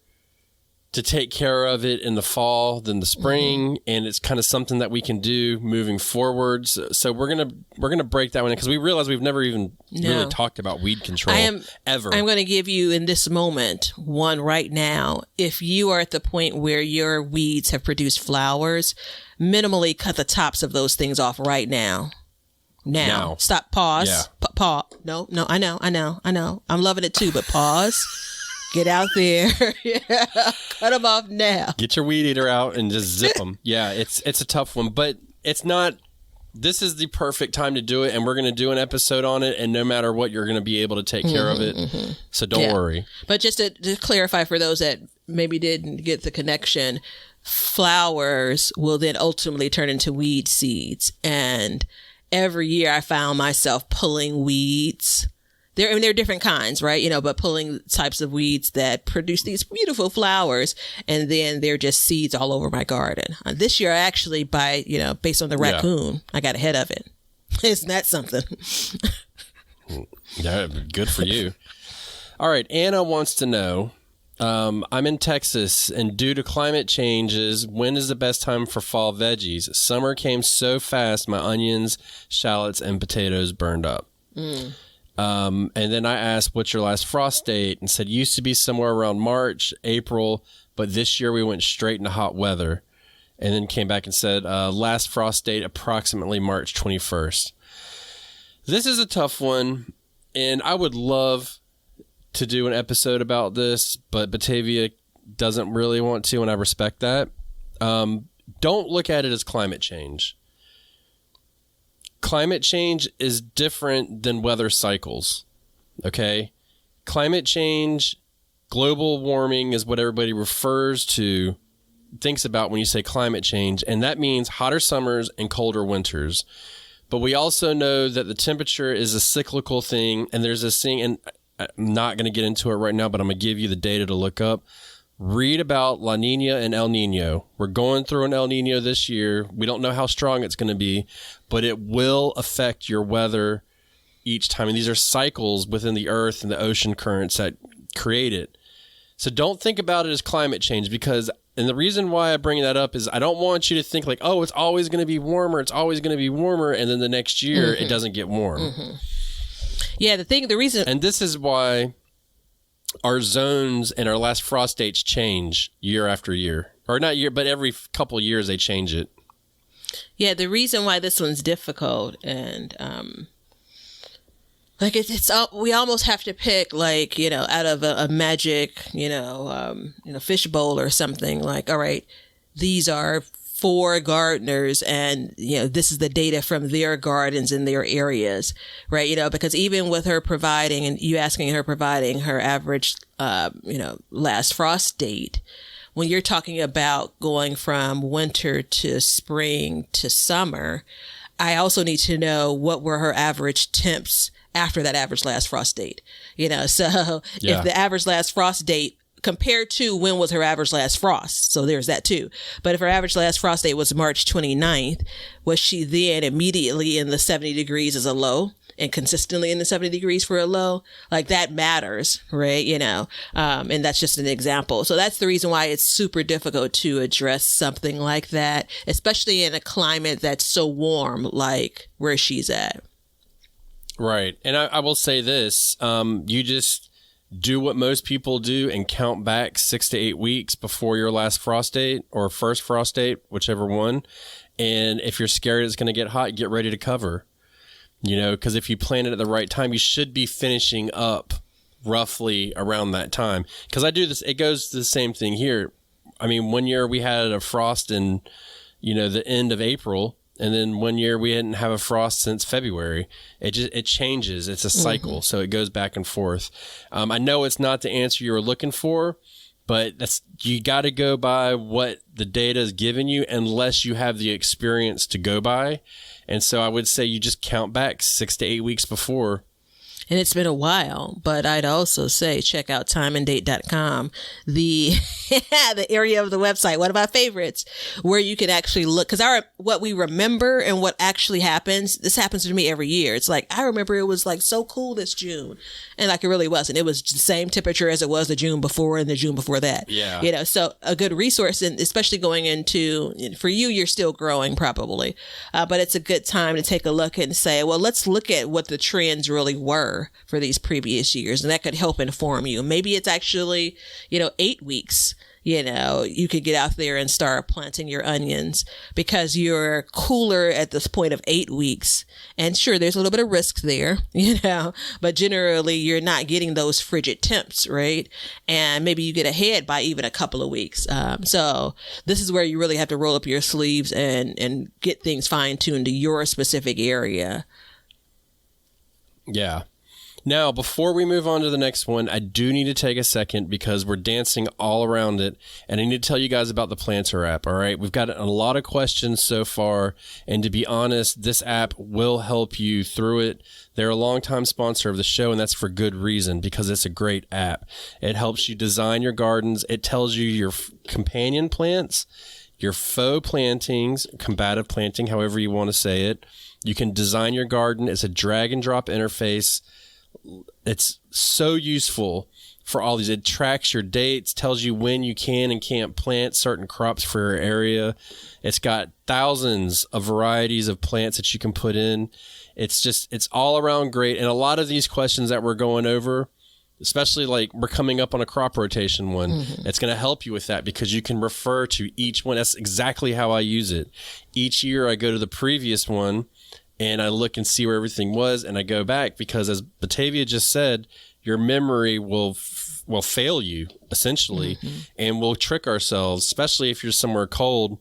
to take care of it in the fall than the spring, and it's kind of something that we can do moving forwards. So we're gonna break that one in, because we realize we've never even really talked about weed control ever. I'm going to give you in this moment one right now. If you are at the point where your weeds have produced flowers, minimally cut the tops of those things off right now. Now. Stop. Pause. Yeah. Pause. No. I know. I'm loving it too, but pause. Get out there. Yeah. Cut them off now. Get your weed eater out and just zip them. Yeah, it's a tough one, but it's not. This is the perfect time to do it, and we're going to do an episode on it, and no matter what, you're going to be able to take care of it. Mm-hmm. So don't worry. But just to clarify for those that maybe didn't get the connection, flowers will then ultimately turn into weed seeds. And every year I found myself pulling weeds. There are different kinds, right? But pulling types of weeds that produce these beautiful flowers, and then they're just seeds all over my garden. This year, I actually, based on the raccoon, I got ahead of it. Isn't that something? Yeah, good for you. All right, Anna wants to know, I'm in Texas, and due to climate changes, when is the best time for fall veggies? Summer came so fast, my onions, shallots, and potatoes burned up. And then I asked, what's your last frost date? And said, used to be somewhere around March, April, but this year we went straight into hot weather. And then came back and said, last frost date, approximately March 21st. This is a tough one, and I would love to do an episode about this, but Batavia doesn't really want to, and I respect that. Don't look at it as climate change. Climate change is different than weather cycles, okay? Climate change, global warming is what everybody refers to thinks about when you say climate change, and that means hotter summers and colder winters. But we also know that the temperature is a cyclical thing, and there's this thing, and I'm not going to get into it right now, but I'm going to give you the data to look up. Read about La Nina and El Nino. We're going through an El Nino this year. We don't know how strong it's going to be, but it will affect your weather each time. And these are cycles within the earth and the ocean currents that create it. So don't think about it as climate change, because, and the reason why I bring that up is I don't want you to think like, oh, it's always going to be warmer. It's always going to be warmer. And then the next year it doesn't get warm. Yeah. The reason. And this is why our zones and our last frost dates change year after year, or not year, but every couple of years they change it. Yeah. The reason why this one's difficult, and, like it's we almost have to pick, like, you know, out of a magic, fish bowl or something. Like, all right, these are 4 gardeners, and this is the data from their gardens in their areas, right? Because even with her providing, and you asking her providing her average, last frost date, when you're talking about going from winter to spring to summer, I also need to know what were her average temps after that average last frost date. So if the average last frost date compared to when was her average last frost, so there's that too. But if her average last frost date was March 29th, was she then immediately in the 70 degrees as a low and consistently in the 70 degrees for a low? Like, that matters, right? And that's just an example. So that's the reason why it's super difficult to address something like that, especially in a climate that's so warm like where she's at. Right. And I will say this, you just do what most people do and count back 6 to 8 weeks before your last frost date or first frost date, whichever one. And if you're scared it's going to get hot, get ready to cover, because if you plan it at the right time, you should be finishing up roughly around that time. Because I do this, it goes to the same thing here. I mean, one year we had a frost in, the end of April. And then one year we didn't have a frost since February. It changes. It's a cycle. So it goes back and forth. I know it's not the answer you were looking for, but you got to go by what the data is giving you unless you have the experience to go by. And so I would say you just count back 6 to 8 weeks before. And it's been a while, but I'd also say check out timeanddate.com, the area of the website, one of my favorites, where you can actually look, because what we remember and what actually happens, this happens to me every year. It's like, I remember it was like so cool this June, and like it really wasn't. It was the same temperature as it was the June before and the June before that. Yeah. So a good resource, and especially going into, for you, you're still growing probably, but it's a good time to take a look and say, well, let's look at what the trends really were for these previous years, and that could help inform you. Maybe it's actually 8 weeks. You could get out there and start planting your onions because you're cooler at this point of 8 weeks. And sure, there's a little bit of risk there, but generally you're not getting those frigid temps, right? And maybe you get ahead by even a couple of weeks. So this is where you really have to roll up your sleeves and get things fine-tuned to your specific area. Yeah. Now, before we move on to the next one, I do need to take a second because we're dancing all around it, and I need to tell you guys about the Planter app, all right? We've got a lot of questions so far, and to be honest, this app will help you through it. They're a longtime sponsor of the show, and that's for good reason, because it's a great app. It helps you design your gardens. It tells you your companion plants, your faux plantings, combative planting, however you want to say it. You can design your garden. It's a drag and drop interface. It's so useful for all these. It tracks your dates, tells you when you can and can't plant certain crops for your area. It's got thousands of varieties of plants that you can put in. It's all around great. And a lot of these questions that we're going over, especially like we're coming up on a crop rotation one, it's going to help you with that because you can refer to each one. That's exactly how I use it. Each year I go to the previous one and I look and see where everything was, and I go back because, as Batavia just said, your memory will fail you, essentially, and we'll trick ourselves, especially if you're somewhere cold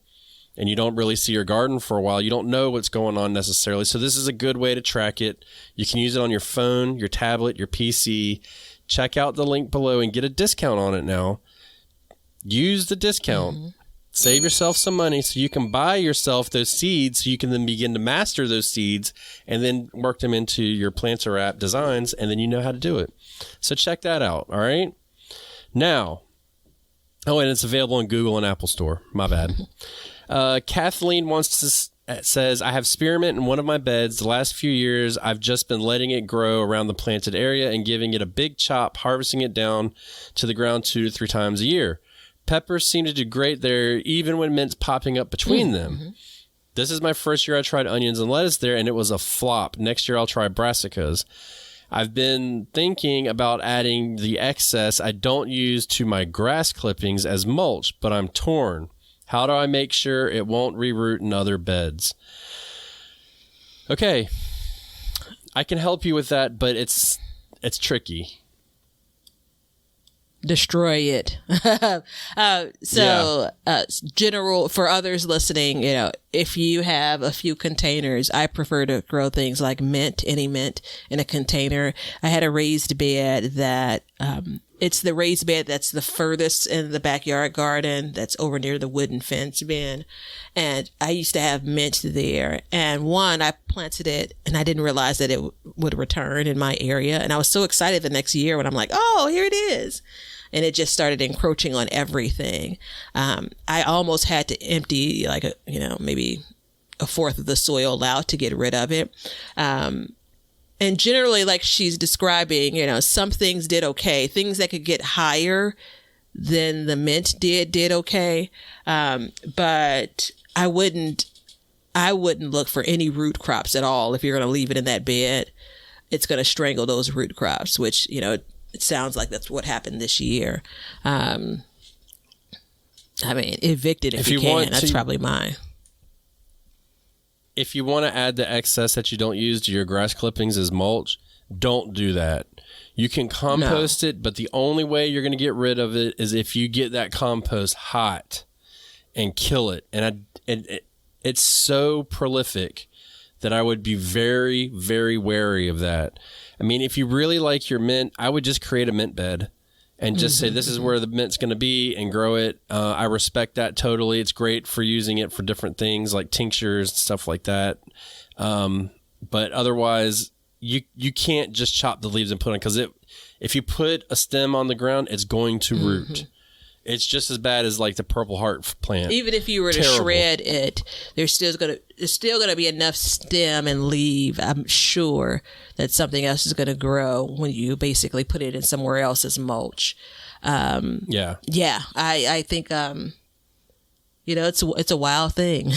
and you don't really see your garden for a while. You don't know what's going on necessarily. So this is a good way to track it. You can use it on your phone, your tablet, your PC. Check out the link below and get a discount on it now. Use the discount. Save yourself some money so you can buy yourself those seeds so you can then begin to master those seeds and then work them into your planter app designs, and then you know how to do it. So check that out, all right? Now, and it's available in Google and Apple Store. My bad. Kathleen says, I have spearmint in one of my beds. The last few years, I've just been letting it grow around the planted area and giving it a big chop, harvesting it down to the ground 2 to 3 times a year. Peppers seem to do great there, even when mint's popping up between them. This is my first year I tried onions and lettuce there, and it was a flop. Next year, I'll try brassicas. I've been thinking about adding the excess I don't use to my grass clippings as mulch, but I'm torn. How do I make sure it won't reroot in other beds? Okay, I can help you with that, but it's tricky. Destroy it. General, for others listening, if you have a few containers, I prefer to grow things like any mint in a container. I had a raised bed that, it's the raised bed that's the furthest in the backyard garden that's over near the wooden fence bin. And I used to have mint there. And I planted it and I didn't realize that it would return in my area. And I was so excited the next year when I'm like, oh, here it is. And it just started encroaching on everything. I almost had to empty maybe a fourth of the soil out to get rid of it. And generally, like she's describing, some things did okay. Things that could get higher than the mint did okay. But I wouldn't look for any root crops at all. If you're going to leave it in that bed, it's going to strangle those root crops, which, it sounds like that's what happened this year. Evict it if you can. That's probably mine. If you want to add the excess that you don't use to your grass clippings as mulch, don't do that. You can compost it, but the only way you're going to get rid of it is if you get that compost hot and kill it. And it's so prolific that I would be very, very wary of that. I mean, if you really like your mint, I would just create a mint bed and just say, this is where the mint's going to be and grow it. I respect that totally. It's great for using it for different things like tinctures and stuff like that. But otherwise, you can't just chop the leaves and put on, because if you put a stem on the ground, it's going to root. It's just as bad as like the Purple Heart plant. Even if you were to shred it, there's still gonna be enough stem and leaf, I'm sure, that something else is gonna grow when you basically put it in somewhere else as mulch. I think it's a wild thing.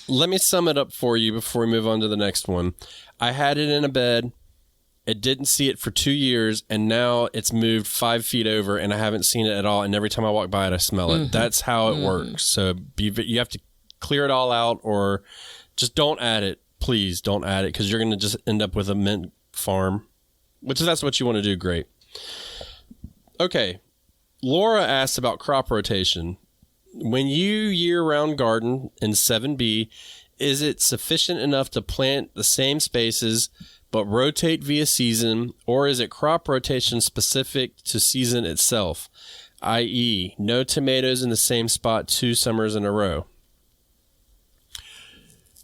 Let me sum it up for you before we move on to the next one. I had it in a bed. It didn't see it for 2 years, and now it's moved 5 feet over, and I haven't seen it at all. And every time I walk by it, I smell it. That's how it works. So you have to clear it all out, or just don't add it. Please don't add it, because you're going to just end up with a mint farm, which if that's what you want to do, great. Okay. Laura asked about crop rotation. When you year-round garden in 7B, is it sufficient enough to plant the same spaces but rotate via season, or is it crop rotation specific to season itself, i.e., no tomatoes in the same spot 2 summers in a row?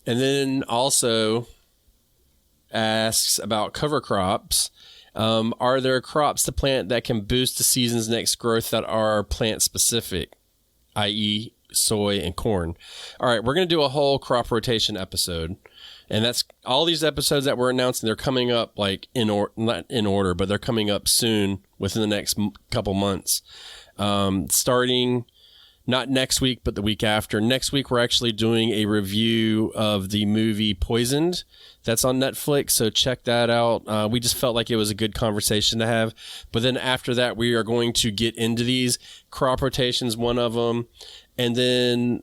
And then also asks about cover crops. Are there crops to plant that can boost the season's next growth that are plant specific, i.e., soy and corn? All right, we're going to do a whole crop rotation episode. And that's all these episodes that we're announcing. They're coming up like not in order, but they're coming up soon within the next couple months. Starting not next week, but the week after. Next week, we're actually doing a review of the movie Poisoned. That's on Netflix, so check that out. We just felt like it was a good conversation to have. But then after that, we are going to get into these. Crop rotations, one of them. And then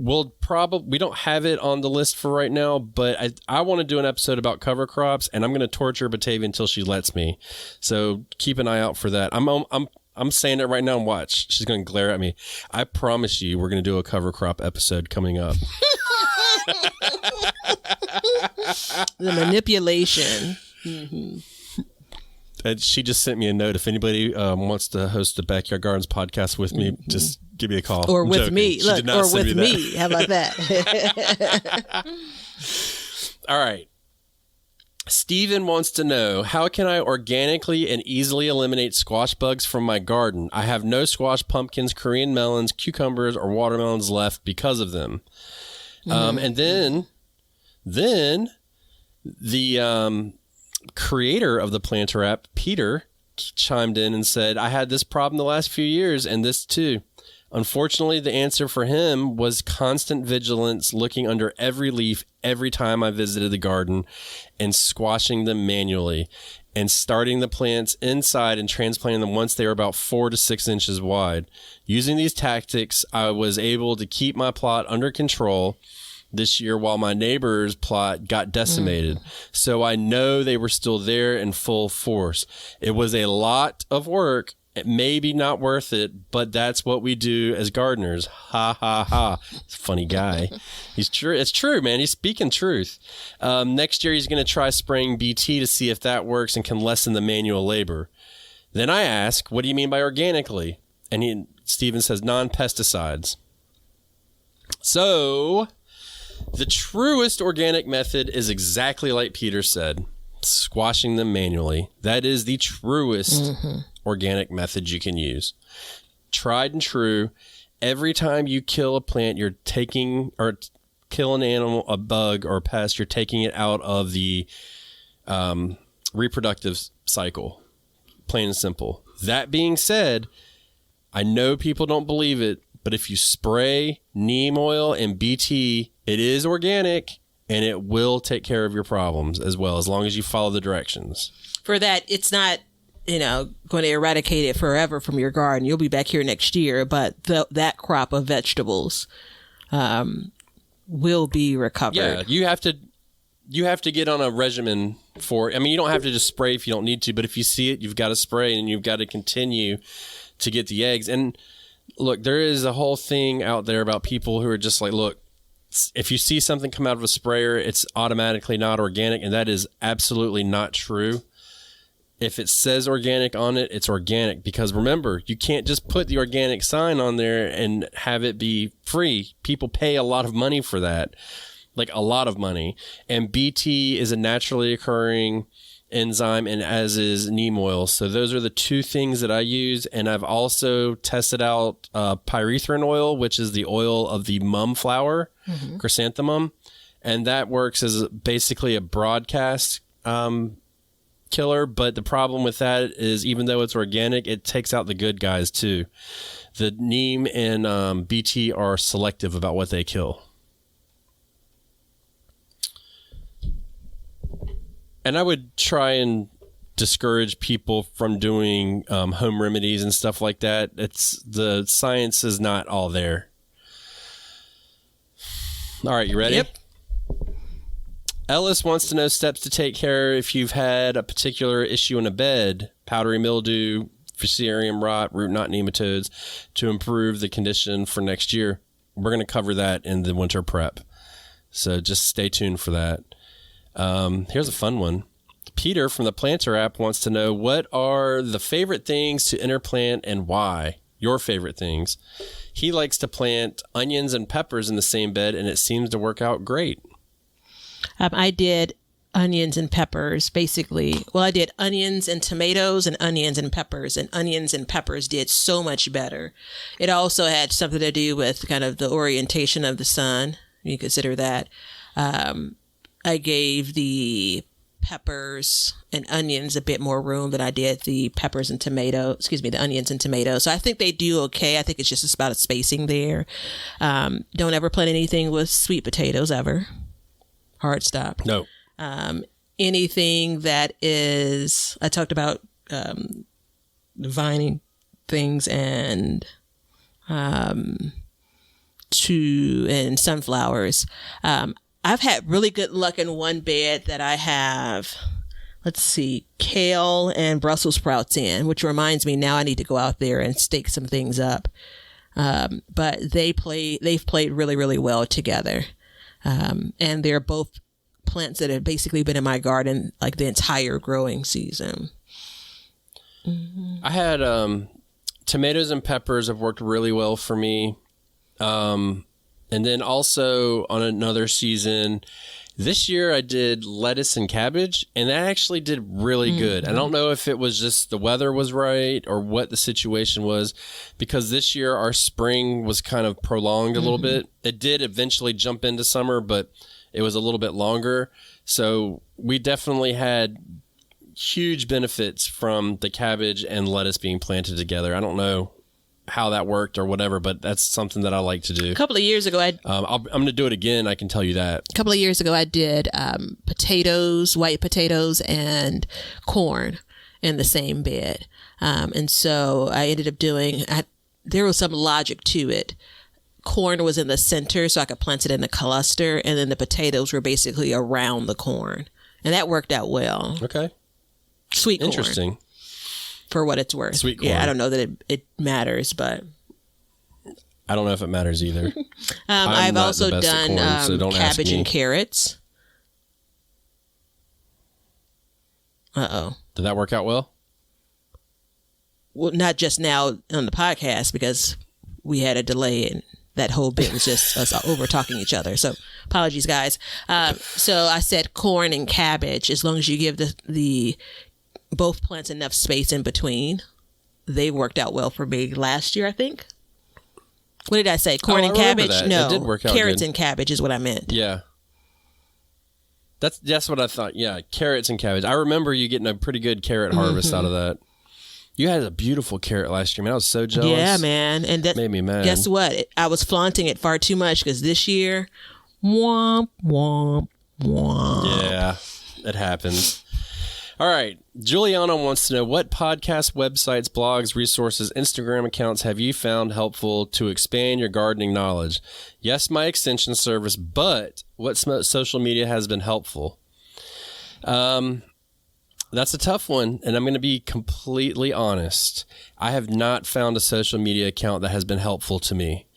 we don't have it on the list for right now, but I want to do an episode about cover crops, and I'm going to torture Batavia until she lets me. So keep an eye out for that. I'm saying it right now and watch. She's going to glare at me. I promise you we're going to do a cover crop episode coming up. The manipulation. Mm-hmm. she just sent me a note. If anybody wants to host the Backyard Gardens podcast with me, just give me a call. Or I'm with joking. me. She Look, did not or send with me. me. How about that? All right. Steven wants to know, how can I organically and easily eliminate squash bugs from my garden? I have no squash, pumpkins, Korean melons, cucumbers, or watermelons left because of them. And then the creator of the planter app, Peter, chimed in and said, I had this problem the last few years and this too. Unfortunately, the answer for him was constant vigilance, looking under every leaf every time I visited the garden and squashing them manually and starting the plants inside and transplanting them once they were about 4 to 6 inches wide. Using these tactics, I was able to keep my plot under control this year while my neighbor's plot got decimated. So I know they were still there in full force. It was a lot of work. It may be not worth it, but that's what we do as gardeners. Ha, ha, ha. Funny guy. He's true. It's true, man. He's speaking truth. Next year, he's going to try spraying BT to see if that works and can lessen the manual labor. Then I ask, what do you mean by organically? And Steven says non-pesticides. So the truest organic method is exactly like Peter said, squashing them manually. That is the truest organic method you can use. Tried and true. Every time you kill a plant, you're taking, or kill an animal, a bug or a pest, you're taking it out of the reproductive cycle. Plain and simple. That being said, I know people don't believe it, but if you spray neem oil and BT, it is organic and it will take care of your problems as well, as long as you follow the directions. For that, it's not, going to eradicate it forever from your garden. You'll be back here next year, but that crop of vegetables will be recovered. Yeah, you have to get on a regimen for it. I mean, you don't have to just spray if you don't need to, but if you see it, you've got to spray and you've got to continue to get the eggs. And look, there is a whole thing out there about people who are just like, look, if you see something come out of a sprayer, it's automatically not organic, and that is absolutely not true. If it says organic on it, it's organic, because remember, you can't just put the organic sign on there and have it be free. People pay a lot of money for that, like a lot of money. And BT is a naturally occurring enzyme, and as is neem oil. So those are the two things that I use. And I've also tested out pyrethrin oil, which is the oil of the mum flower, chrysanthemum. And that works as basically a broadcast killer. But the problem with that is, even though it's organic, it takes out the good guys too. The neem and BT are selective about what they kill. And I would try and discourage people from doing home remedies and stuff like that. The science is not all there. All right, you ready? Yep. Ellis wants to know steps to take care if you've had a particular issue in a bed, powdery mildew, fusarium rot, root knot nematodes, to improve the condition for next year. We're going to cover that in the winter prep. So just stay tuned for that. Here's a fun one. Peter from the Planter app wants to know, what are the favorite things to interplant and why? Your favorite things. He likes to plant onions and peppers in the same bed, and it seems to work out great. I did onions and peppers, basically. Well, I did onions and tomatoes and onions and peppers did so much better. It also had something to do with kind of the orientation of the sun. You consider that. I gave the peppers and onions a bit more room than I did the the onions and tomatoes. So I think they do okay. I think it's just about a spacing there. Don't ever plant anything with sweet potatoes ever. Hard stop. No. Anything that is, I talked about vining things and sunflowers. I've had really good luck in one bed that I have, kale and Brussels sprouts in, which reminds me now I need to go out there and stake some things up. But they've played really, really well together. And they're both plants that have basically been in my garden like the entire growing season. I had tomatoes and peppers have worked really well for me. And then also on another season, this year I did lettuce and cabbage, and that actually did really good. I don't know if it was just the weather was right or what the situation was, because this year our spring was kind of prolonged a little bit. It did eventually jump into summer, but it was a little bit longer. So we definitely had huge benefits from the cabbage and lettuce being planted together. I don't know how that worked or whatever, but that's something that I like to do. A couple of years ago, I'm going to do it again. I can tell you that. A couple of years ago, I did potatoes, white potatoes, and corn in the same bed. And so I ended up doing, there was some logic to it. Corn was in the center, so I could plant it in the cluster, and then the potatoes were basically around the corn. And that worked out well. Okay. Sweet corn. Interesting. For what it's worth. Sweet corn. Yeah, I don't know that it matters, but I don't know if it matters either. I've not also the best at done corn, so don't ask cabbage me. and carrots. Did that work out well? Well, not just now on the podcast, because we had a delay and that whole bit was just us over talking each other. So apologies, guys. So I said corn and cabbage, as long as you give the both plants enough space in between. They worked out well for me last year, I think. What did I say? Corn and I remember cabbage? that. No, It did work out carrots good. and cabbage is what I meant. Yeah. That's what I thought. Yeah, carrots and cabbage. I remember you getting a pretty good carrot harvest out of that. You had a beautiful carrot last year, man. I was so jealous. Yeah, man. And that Made me mad. Guess what? I was flaunting it far too much because this year, womp, womp, womp. Yeah, it happens. All right. Juliana wants to know, what podcast, websites, blogs, resources, Instagram accounts have you found helpful to expand your gardening knowledge? Yes, my extension service, but what social media has been helpful? That's a tough one, and I'm going to be completely honest. I have not found a social media account that has been helpful to me.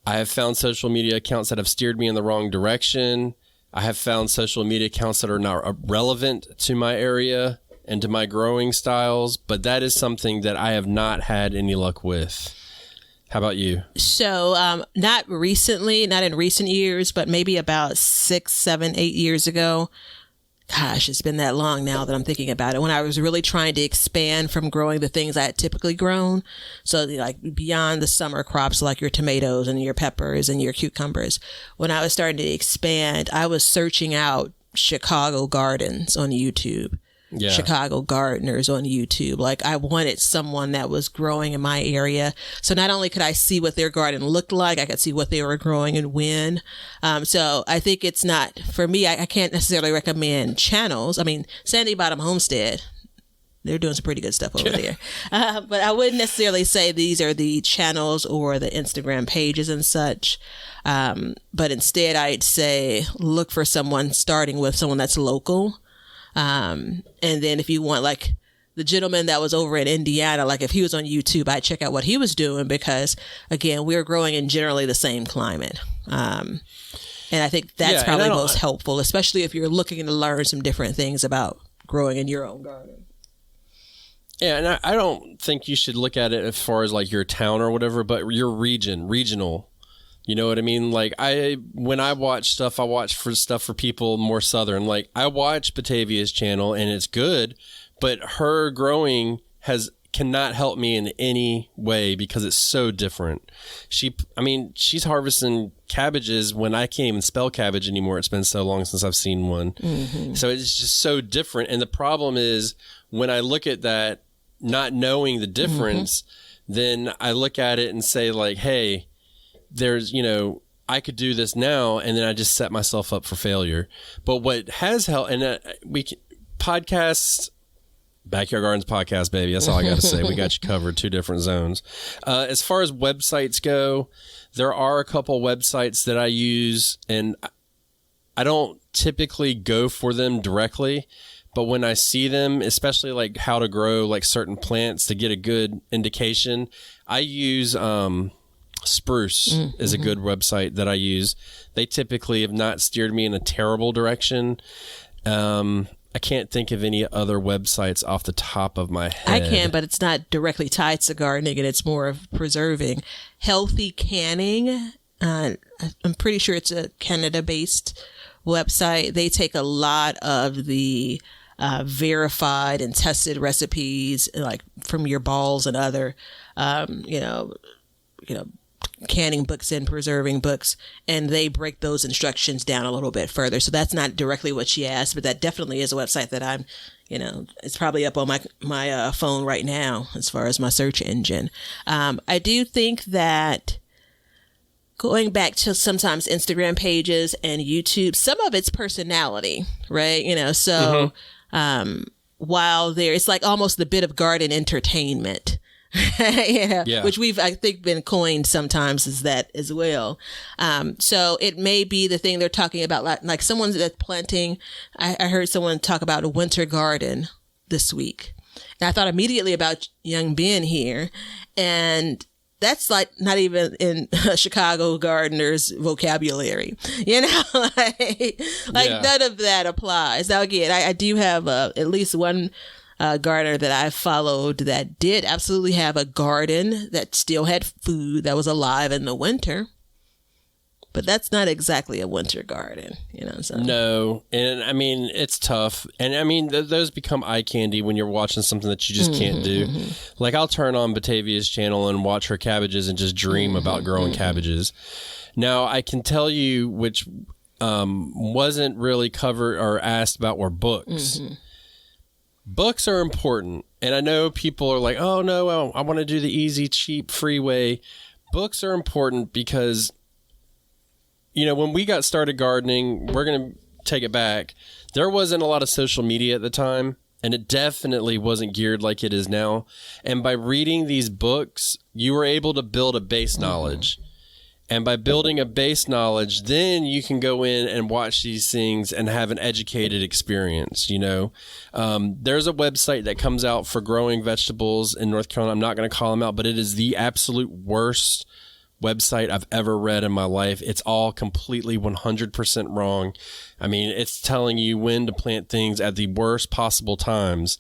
I have found social media accounts that have steered me in the wrong direction. I have found social media accounts that are not relevant to my area and to my growing styles, but that is something that I have not had any luck with. How about you? So, not recently, not in recent years, but maybe about 6, 7, 8 years ago. Gosh, it's been that long now that I'm thinking about it. When I was really trying to expand from growing the things I had typically grown. So like beyond the summer crops, like your tomatoes and your peppers and your cucumbers. When I was starting to expand, I was searching out Chicago gardens on YouTube. Yeah. Chicago gardeners on YouTube. Like I wanted someone that was growing in my area. So not only could I see what their garden looked like, I could see what they were growing and when. So I think it's not, for me, I can't necessarily recommend channels. I mean, Sandy Bottom Homestead, they're doing some pretty good stuff over there. But I wouldn't necessarily say these are the channels or the Instagram pages and such. But instead I'd say look for someone, starting with someone that's local. And then if you want, like the gentleman that was over in Indiana, like if he was on YouTube, I'd check out what he was doing because, again, we're growing in generally the same climate. And I think that's probably most helpful, especially if you're looking to learn some different things about growing in your own garden. Yeah, and I don't think you should look at it as far as like your town or whatever, but your regional. You know what I mean? Like when I watch stuff, I watch for stuff for people more southern. Like I watch Batavia's channel and it's good, but her growing cannot help me in any way because it's so different. She's harvesting cabbages when I can't even spell cabbage anymore. It's been so long since I've seen one. Mm-hmm. So it's just so different. And the problem is when I look at that, not knowing the difference, then I look at it and say like, hey, there's, I could do this now, and then I just set myself up for failure. But what has helped, and podcasts, Backyard Gardens podcast, baby. That's all I got to say. We got you covered, 2 different zones. As far as websites go, there are a couple websites that I use, and I don't typically go for them directly. But when I see them, especially like how to grow like certain plants to get a good indication, I use Spruce is a good website that I use. They typically have not steered me in a terrible direction. I I can't think of any other websites off the top of my I head. can, but it's not directly tied to gardening, and it's more of preserving. Healthy Canning, I'm pretty sure it's a Canada-based website. They take a lot of the verified and tested recipes, like from your balls and other, you know, canning books and preserving books, and they break those instructions down a little bit further. So that's not directly what she asked, but that definitely is a website that I'm, it's probably up on my phone right now as far as my search engine. I do think that going back to sometimes Instagram pages and YouTube, some of it's personality, right? So while it's like almost the bit of garden entertainment, Yeah. which we've, I think, been coined sometimes as that as well. So it may be the thing they're talking about, like someone that's planting. I heard someone talk about a winter garden this week. And I thought immediately about young Ben here, and that's like not even in Chicago gardeners' vocabulary, like none of that applies. Now, again, I do have at least one gardener that I followed that did absolutely have a garden that still had food that was alive in the winter. But that's not exactly a winter garden, So. No, and I mean, it's tough. And I mean, those become eye candy when you're watching something that you just can't do. Like, I'll turn on Batavia's channel and watch her cabbages and just dream about growing cabbages. Now, I can tell you, which wasn't really covered or asked about, were books. Books are important. And I know people are like, oh, no, I want to do the easy, cheap, free way. Books are important because, when we got started gardening, we're going to take it back. There wasn't a lot of social media at the time, and it definitely wasn't geared like it is now. And by reading these books, you were able to build a base knowledge. And by building a base knowledge, then you can go in and watch these things and have an educated experience. There's a website that comes out for growing vegetables in North Carolina. I'm not going to call them out, but it is the absolute worst website I've ever read in my life. It's all completely 100% wrong. I mean, it's telling you when to plant things at the worst possible times,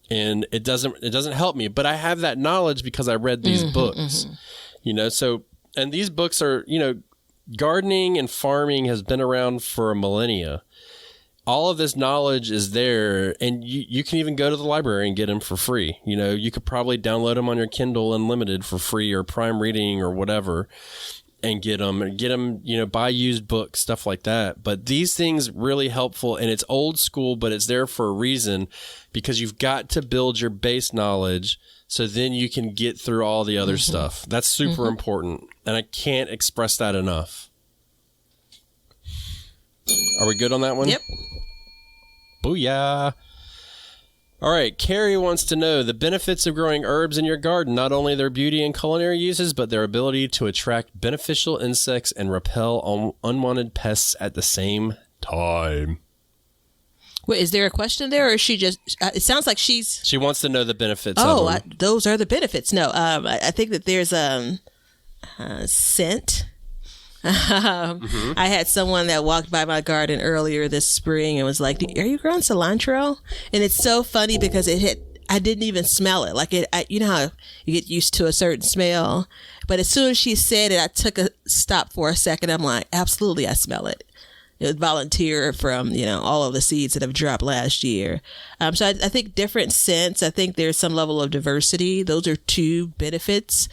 and it doesn't help me. But I have that knowledge because I read these books. So, and these books are, gardening and farming has been around for a millennia. All of this knowledge is there, and you can even go to the library and get them for free. You could probably download them on your Kindle Unlimited for free, or Prime Reading or whatever, and get them, buy used books, stuff like that. But these things really helpful, and it's old school, but it's there for a reason, because you've got to build your base knowledge so then you can get through all the other stuff. That's super important, and I can't express that enough. Are we good on that one? Yep. Booyah. All right. Carrie wants to know the benefits of growing herbs in your garden, not only their beauty and culinary uses, but their ability to attract beneficial insects and repel unwanted pests at the same time. Wait, is there a question there, or is she just, it sounds like she wants to know the benefits of them. Those are the benefits. No, I think that there's scent. I had someone that walked by my garden earlier this spring and was like, "Are you growing cilantro?" And it's so funny because I didn't even smell it. Like you know how you get used to a certain smell, but as soon as she said it, I took a stop for a second. I'm like, absolutely, I smell it. It was volunteer from, all of the seeds that have dropped last year. So I think different scents. I think there's some level of diversity. Those are two benefits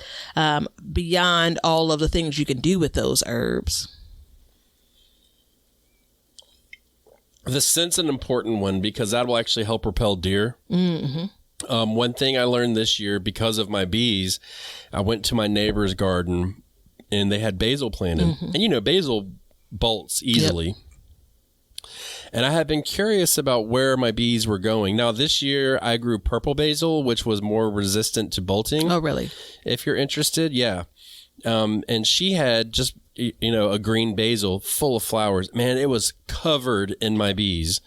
beyond all of the things you can do with those herbs. The scent's an important one because that will actually help repel deer. One thing I learned this year because of my bees, I went to my neighbor's garden and they had basil planted. And basil bolts easily. Yep. And I had been curious about where my bees were going. Now, this year I grew purple basil, which was more resistant to bolting. Oh, really? If you're interested, yeah. And she had just, a green basil full of flowers. Man, it was covered in my bees.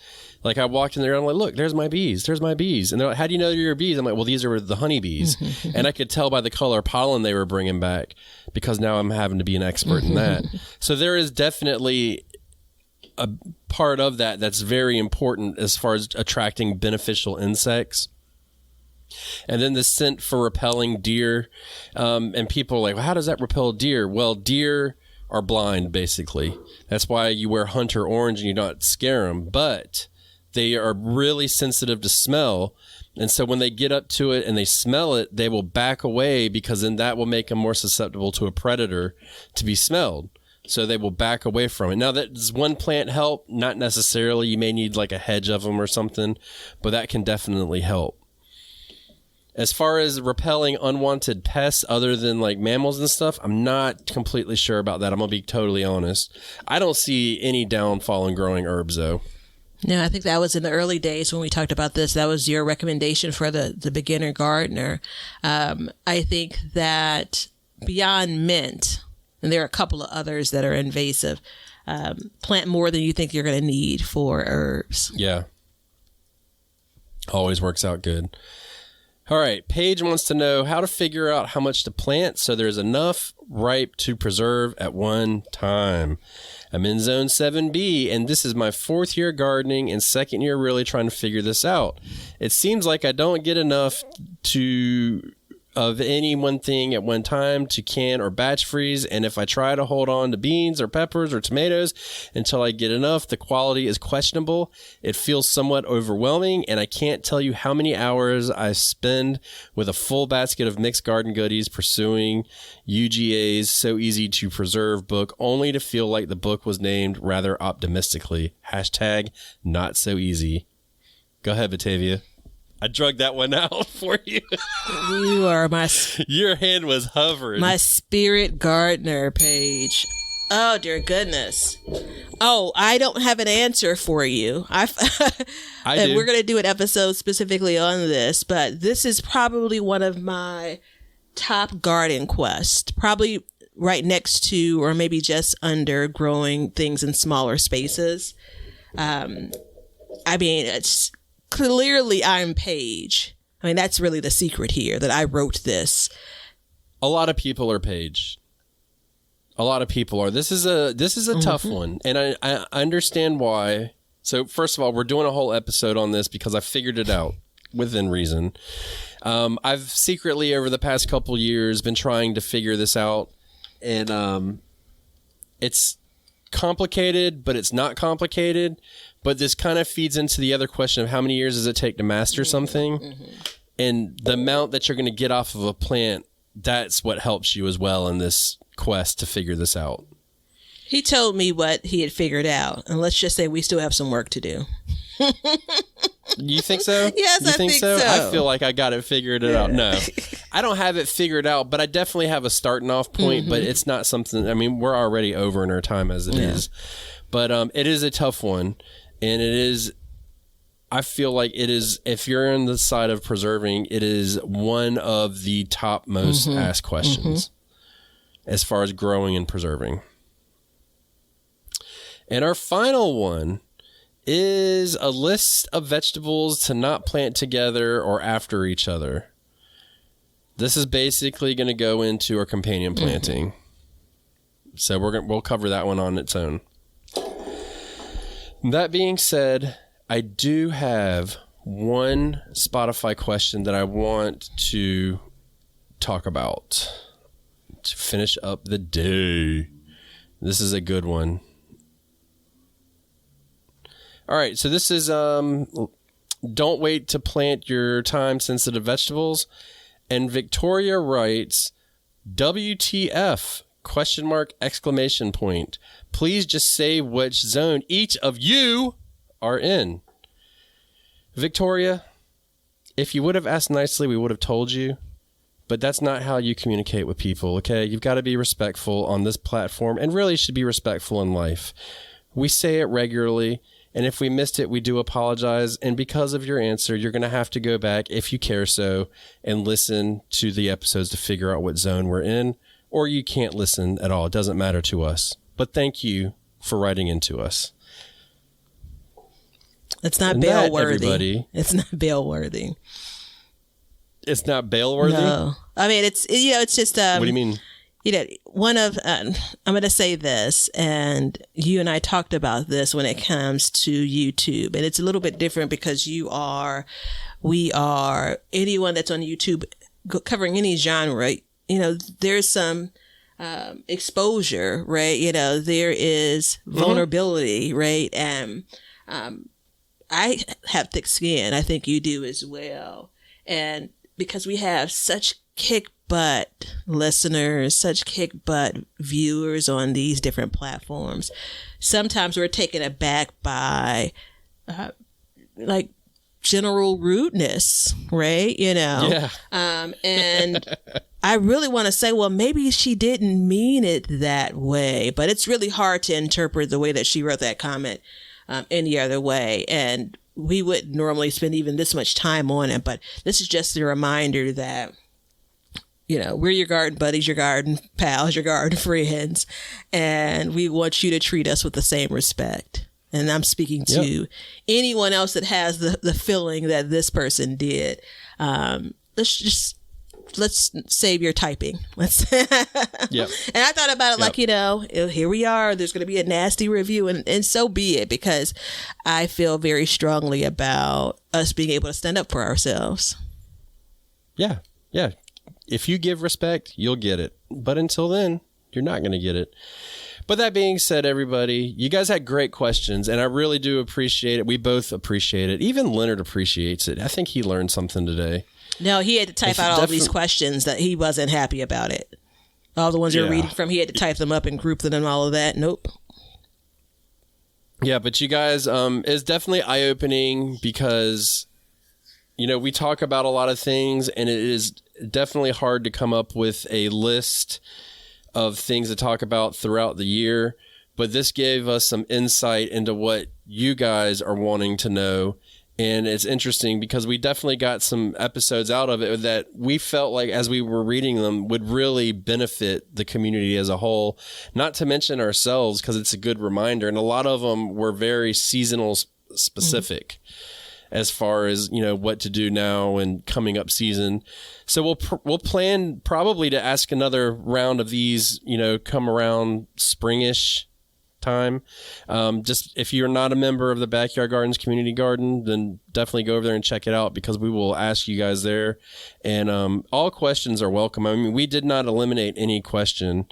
Like, I walked in there and I'm like, look, there's my bees. There's my bees. And they're like, how do you know they're your bees? I'm like, well, these are the honeybees. And I could tell by the color pollen they were bringing back because now I'm having to be an expert in that. So there is definitely a part of that that's very important as far as attracting beneficial insects. And then the scent for repelling deer. And people are like, well, how does that repel deer? Well, deer are blind, basically. That's why you wear hunter orange and you don't scare them. But they are really sensitive to smell. And so when they get up to it and they smell it, they will back away, because then that will make them more susceptible to a predator to be smelled. So they will back away from it. Now, does one plant help? Not necessarily. You may need like a hedge of them or something, but that can definitely help. As far as repelling unwanted pests other than like mammals and stuff, I'm not completely sure about that. I'm going to be totally honest. I don't see any downfall in growing herbs, though. No, I think that was in the early days when we talked about this. That was your recommendation for the beginner gardener. I think that beyond mint, and there are a couple of others that are invasive, plant more than you think you're going to need for herbs. Yeah. Always works out good. All right. Paige wants to know how to figure out how much to plant so there's enough ripe to preserve at one time. I'm in zone 7B, and this is my 4th year gardening and 2nd year really trying to figure this out. It seems like I don't get enough of any one thing at one time to can or batch freeze, and if I try to hold on to beans or peppers or tomatoes until I get enough, the quality is questionable. It feels somewhat overwhelming, and I can't tell you how many hours I spend with a full basket of mixed garden goodies pursuing UGA's So Easy to Preserve book, only to feel like the book was named rather optimistically. Hashtag not so easy. Go ahead, Batavia. I drug that one out for you. You are Your hand was hovering. My spirit gardener, Paige. Oh, dear goodness. Oh, I don't have an answer for you. I and do. We're going to do an episode specifically on this, but this is probably one of my top garden quests. Probably right next to, or maybe just under, growing things in smaller spaces. I mean, it's clearly I'm Paige. I mean, that's really the secret here, that I wrote this. A lot of people are Paige. A lot of people are. This is a tough one, and I understand why. So first of all, we're doing a whole episode on this because I figured it out within reason. I've secretly over the past couple years been trying to figure this out, and it's complicated, but it's not complicated. But this kind of feeds into the other question of how many years does it take to master something, and the amount that you're going to get off of a plant. That's what helps you as well in this quest to figure this out. He told me what he had figured out, and let's just say we still have some work to do. You think so? Yes, you I think so. I feel like I got it figured out. No, I don't have it figured out, but I definitely have a starting off point, but it's not something, I mean, we're already over in our time as it is, but it is a tough one, and it is, I feel like it is, if you're on the side of preserving, it is one of the top most asked questions as far as growing and preserving. And our final one is a list of vegetables to not plant together or after each other. This is basically going to go into our companion planting. So we'll cover that one on its own. That being said, I do have one Spotify question that I want to talk about to finish up the day. This is a good one. All right, so this is don't wait to plant your time-sensitive vegetables. And Victoria writes, WTF, question mark, exclamation point. Please just say which zone each of you are in. Victoria, if you would have asked nicely, we would have told you, but that's not how you communicate with people, okay? You've got to be respectful on this platform, and really should be respectful in life. We say it regularly, and if we missed it, we do apologize, and because of your answer, you're going to have to go back, if you care so, and listen to the episodes to figure out what zone we're in, or you can't listen at all. It doesn't matter to us. But thank you for writing into us. It's not bail worthy. Everybody. It's not bail worthy. It's not bail worthy? No. I mean, it's just... what do you mean? one of, I'm going to say this, and you and I talked about this when it comes to YouTube, and it's a little bit different because we are, anyone that's on YouTube covering any genre, there's some exposure, right? There is vulnerability, right? And I have thick skin. I think you do as well. And because we have such kick butt listeners, such kick butt viewers on these different platforms, sometimes we're taken aback by like general rudeness, right? Yeah. And I really want to say, well, maybe she didn't mean it that way, but it's really hard to interpret the way that she wrote that comment any other way. And we wouldn't normally spend even this much time on it, but this is just a reminder that, we're your garden buddies, your garden pals, your garden friends, and we want you to treat us with the same respect. And I'm speaking to anyone else that has the feeling that this person did. Let's save your typing. Let's. And I thought about it here we are. There's going to be a nasty review, and so be it, because I feel very strongly about us being able to stand up for ourselves. Yeah. Yeah. If you give respect, you'll get it. But until then, you're not going to get it. But that being said, everybody, you guys had great questions, and I really do appreciate it. We both appreciate it. Even Leonard appreciates it. I think he learned something today. No, he had to type out all these questions that he wasn't happy about it. All the ones you're reading from, he had to type them up and group them and all of that. Nope. Yeah, but you guys, it's definitely eye-opening because, we talk about a lot of things, and it is definitely hard to come up with a list of things to talk about throughout the year. But this gave us some insight into what you guys are wanting to know. And it's interesting because we definitely got some episodes out of it that we felt like as we were reading them would really benefit the community as a whole, not to mention ourselves, because it's a good reminder. And a lot of them were very seasonal specific as far as, what to do now and coming up season. So we'll plan probably to ask another round of these, come around springish time. Just if you're not a member of the Backyard Gardens community garden, then definitely go over there and check it out, because we will ask you guys there, and all questions are welcome. I mean, we did not eliminate any question,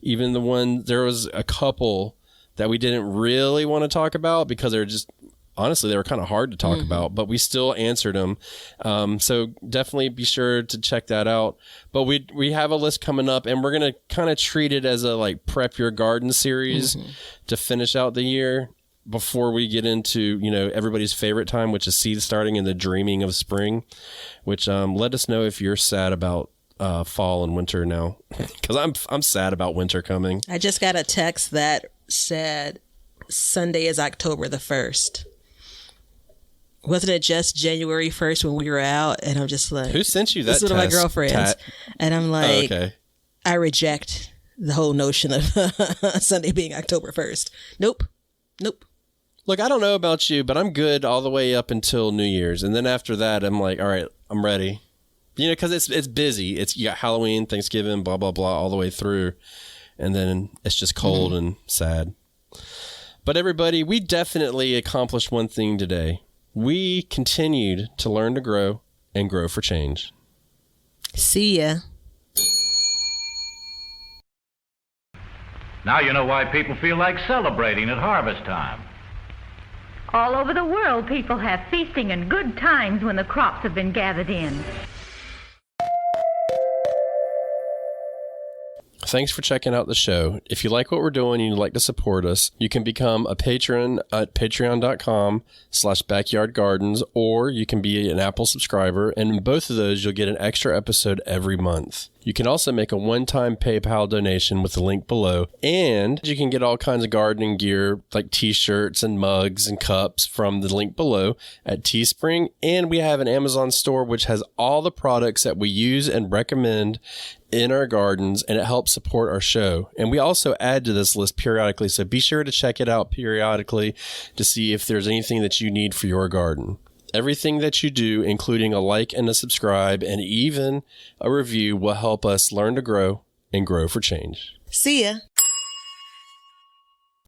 even the one, there was a couple that we didn't really want to talk about because they're just, honestly, they were kind of hard to talk about, but we still answered them. So definitely be sure to check that out. But we have a list coming up, and we're going to kind of treat it as a prep your garden series to finish out the year before we get into, everybody's favorite time, which is seed starting and the dreaming of spring, which let us know if you're sad about fall and winter now, because I'm sad about winter coming. I just got a text that said Sunday is October the 1st. Wasn't it just January 1st when we were out? And I'm just like, who sent you that? This is one of my girlfriends. And I'm like, okay. I reject the whole notion of Sunday being October 1st. Nope. Look, I don't know about you, but I'm good all the way up until New Year's. And then after that, I'm like, all right, I'm ready. Because it's busy. You got Halloween, Thanksgiving, blah, blah, blah, all the way through. And then it's just cold and sad. But everybody, we definitely accomplished one thing today. We continued to learn to grow and grow for change. See ya. Now you know why people feel like celebrating at harvest time. All over the world, people have feasting and good times when the crops have been gathered in. Thanks for checking out the show. If you like what we're doing and you'd like to support us, you can become a patron at patreon.com/backyardgardens, or you can be an Apple subscriber, and in both of those, you'll get an extra episode every month. You can also make a one-time PayPal donation with the link below, and you can get all kinds of gardening gear like t-shirts and mugs and cups from the link below at Teespring, and we have an Amazon store which has all the products that we use and recommend in our gardens, and it helps support our show. And we also add to this list periodically, so be sure to check it out periodically to see if there's anything that you need for your garden. Everything that you do, including a like and a subscribe and even a review, will help us learn to grow and grow for change. See ya.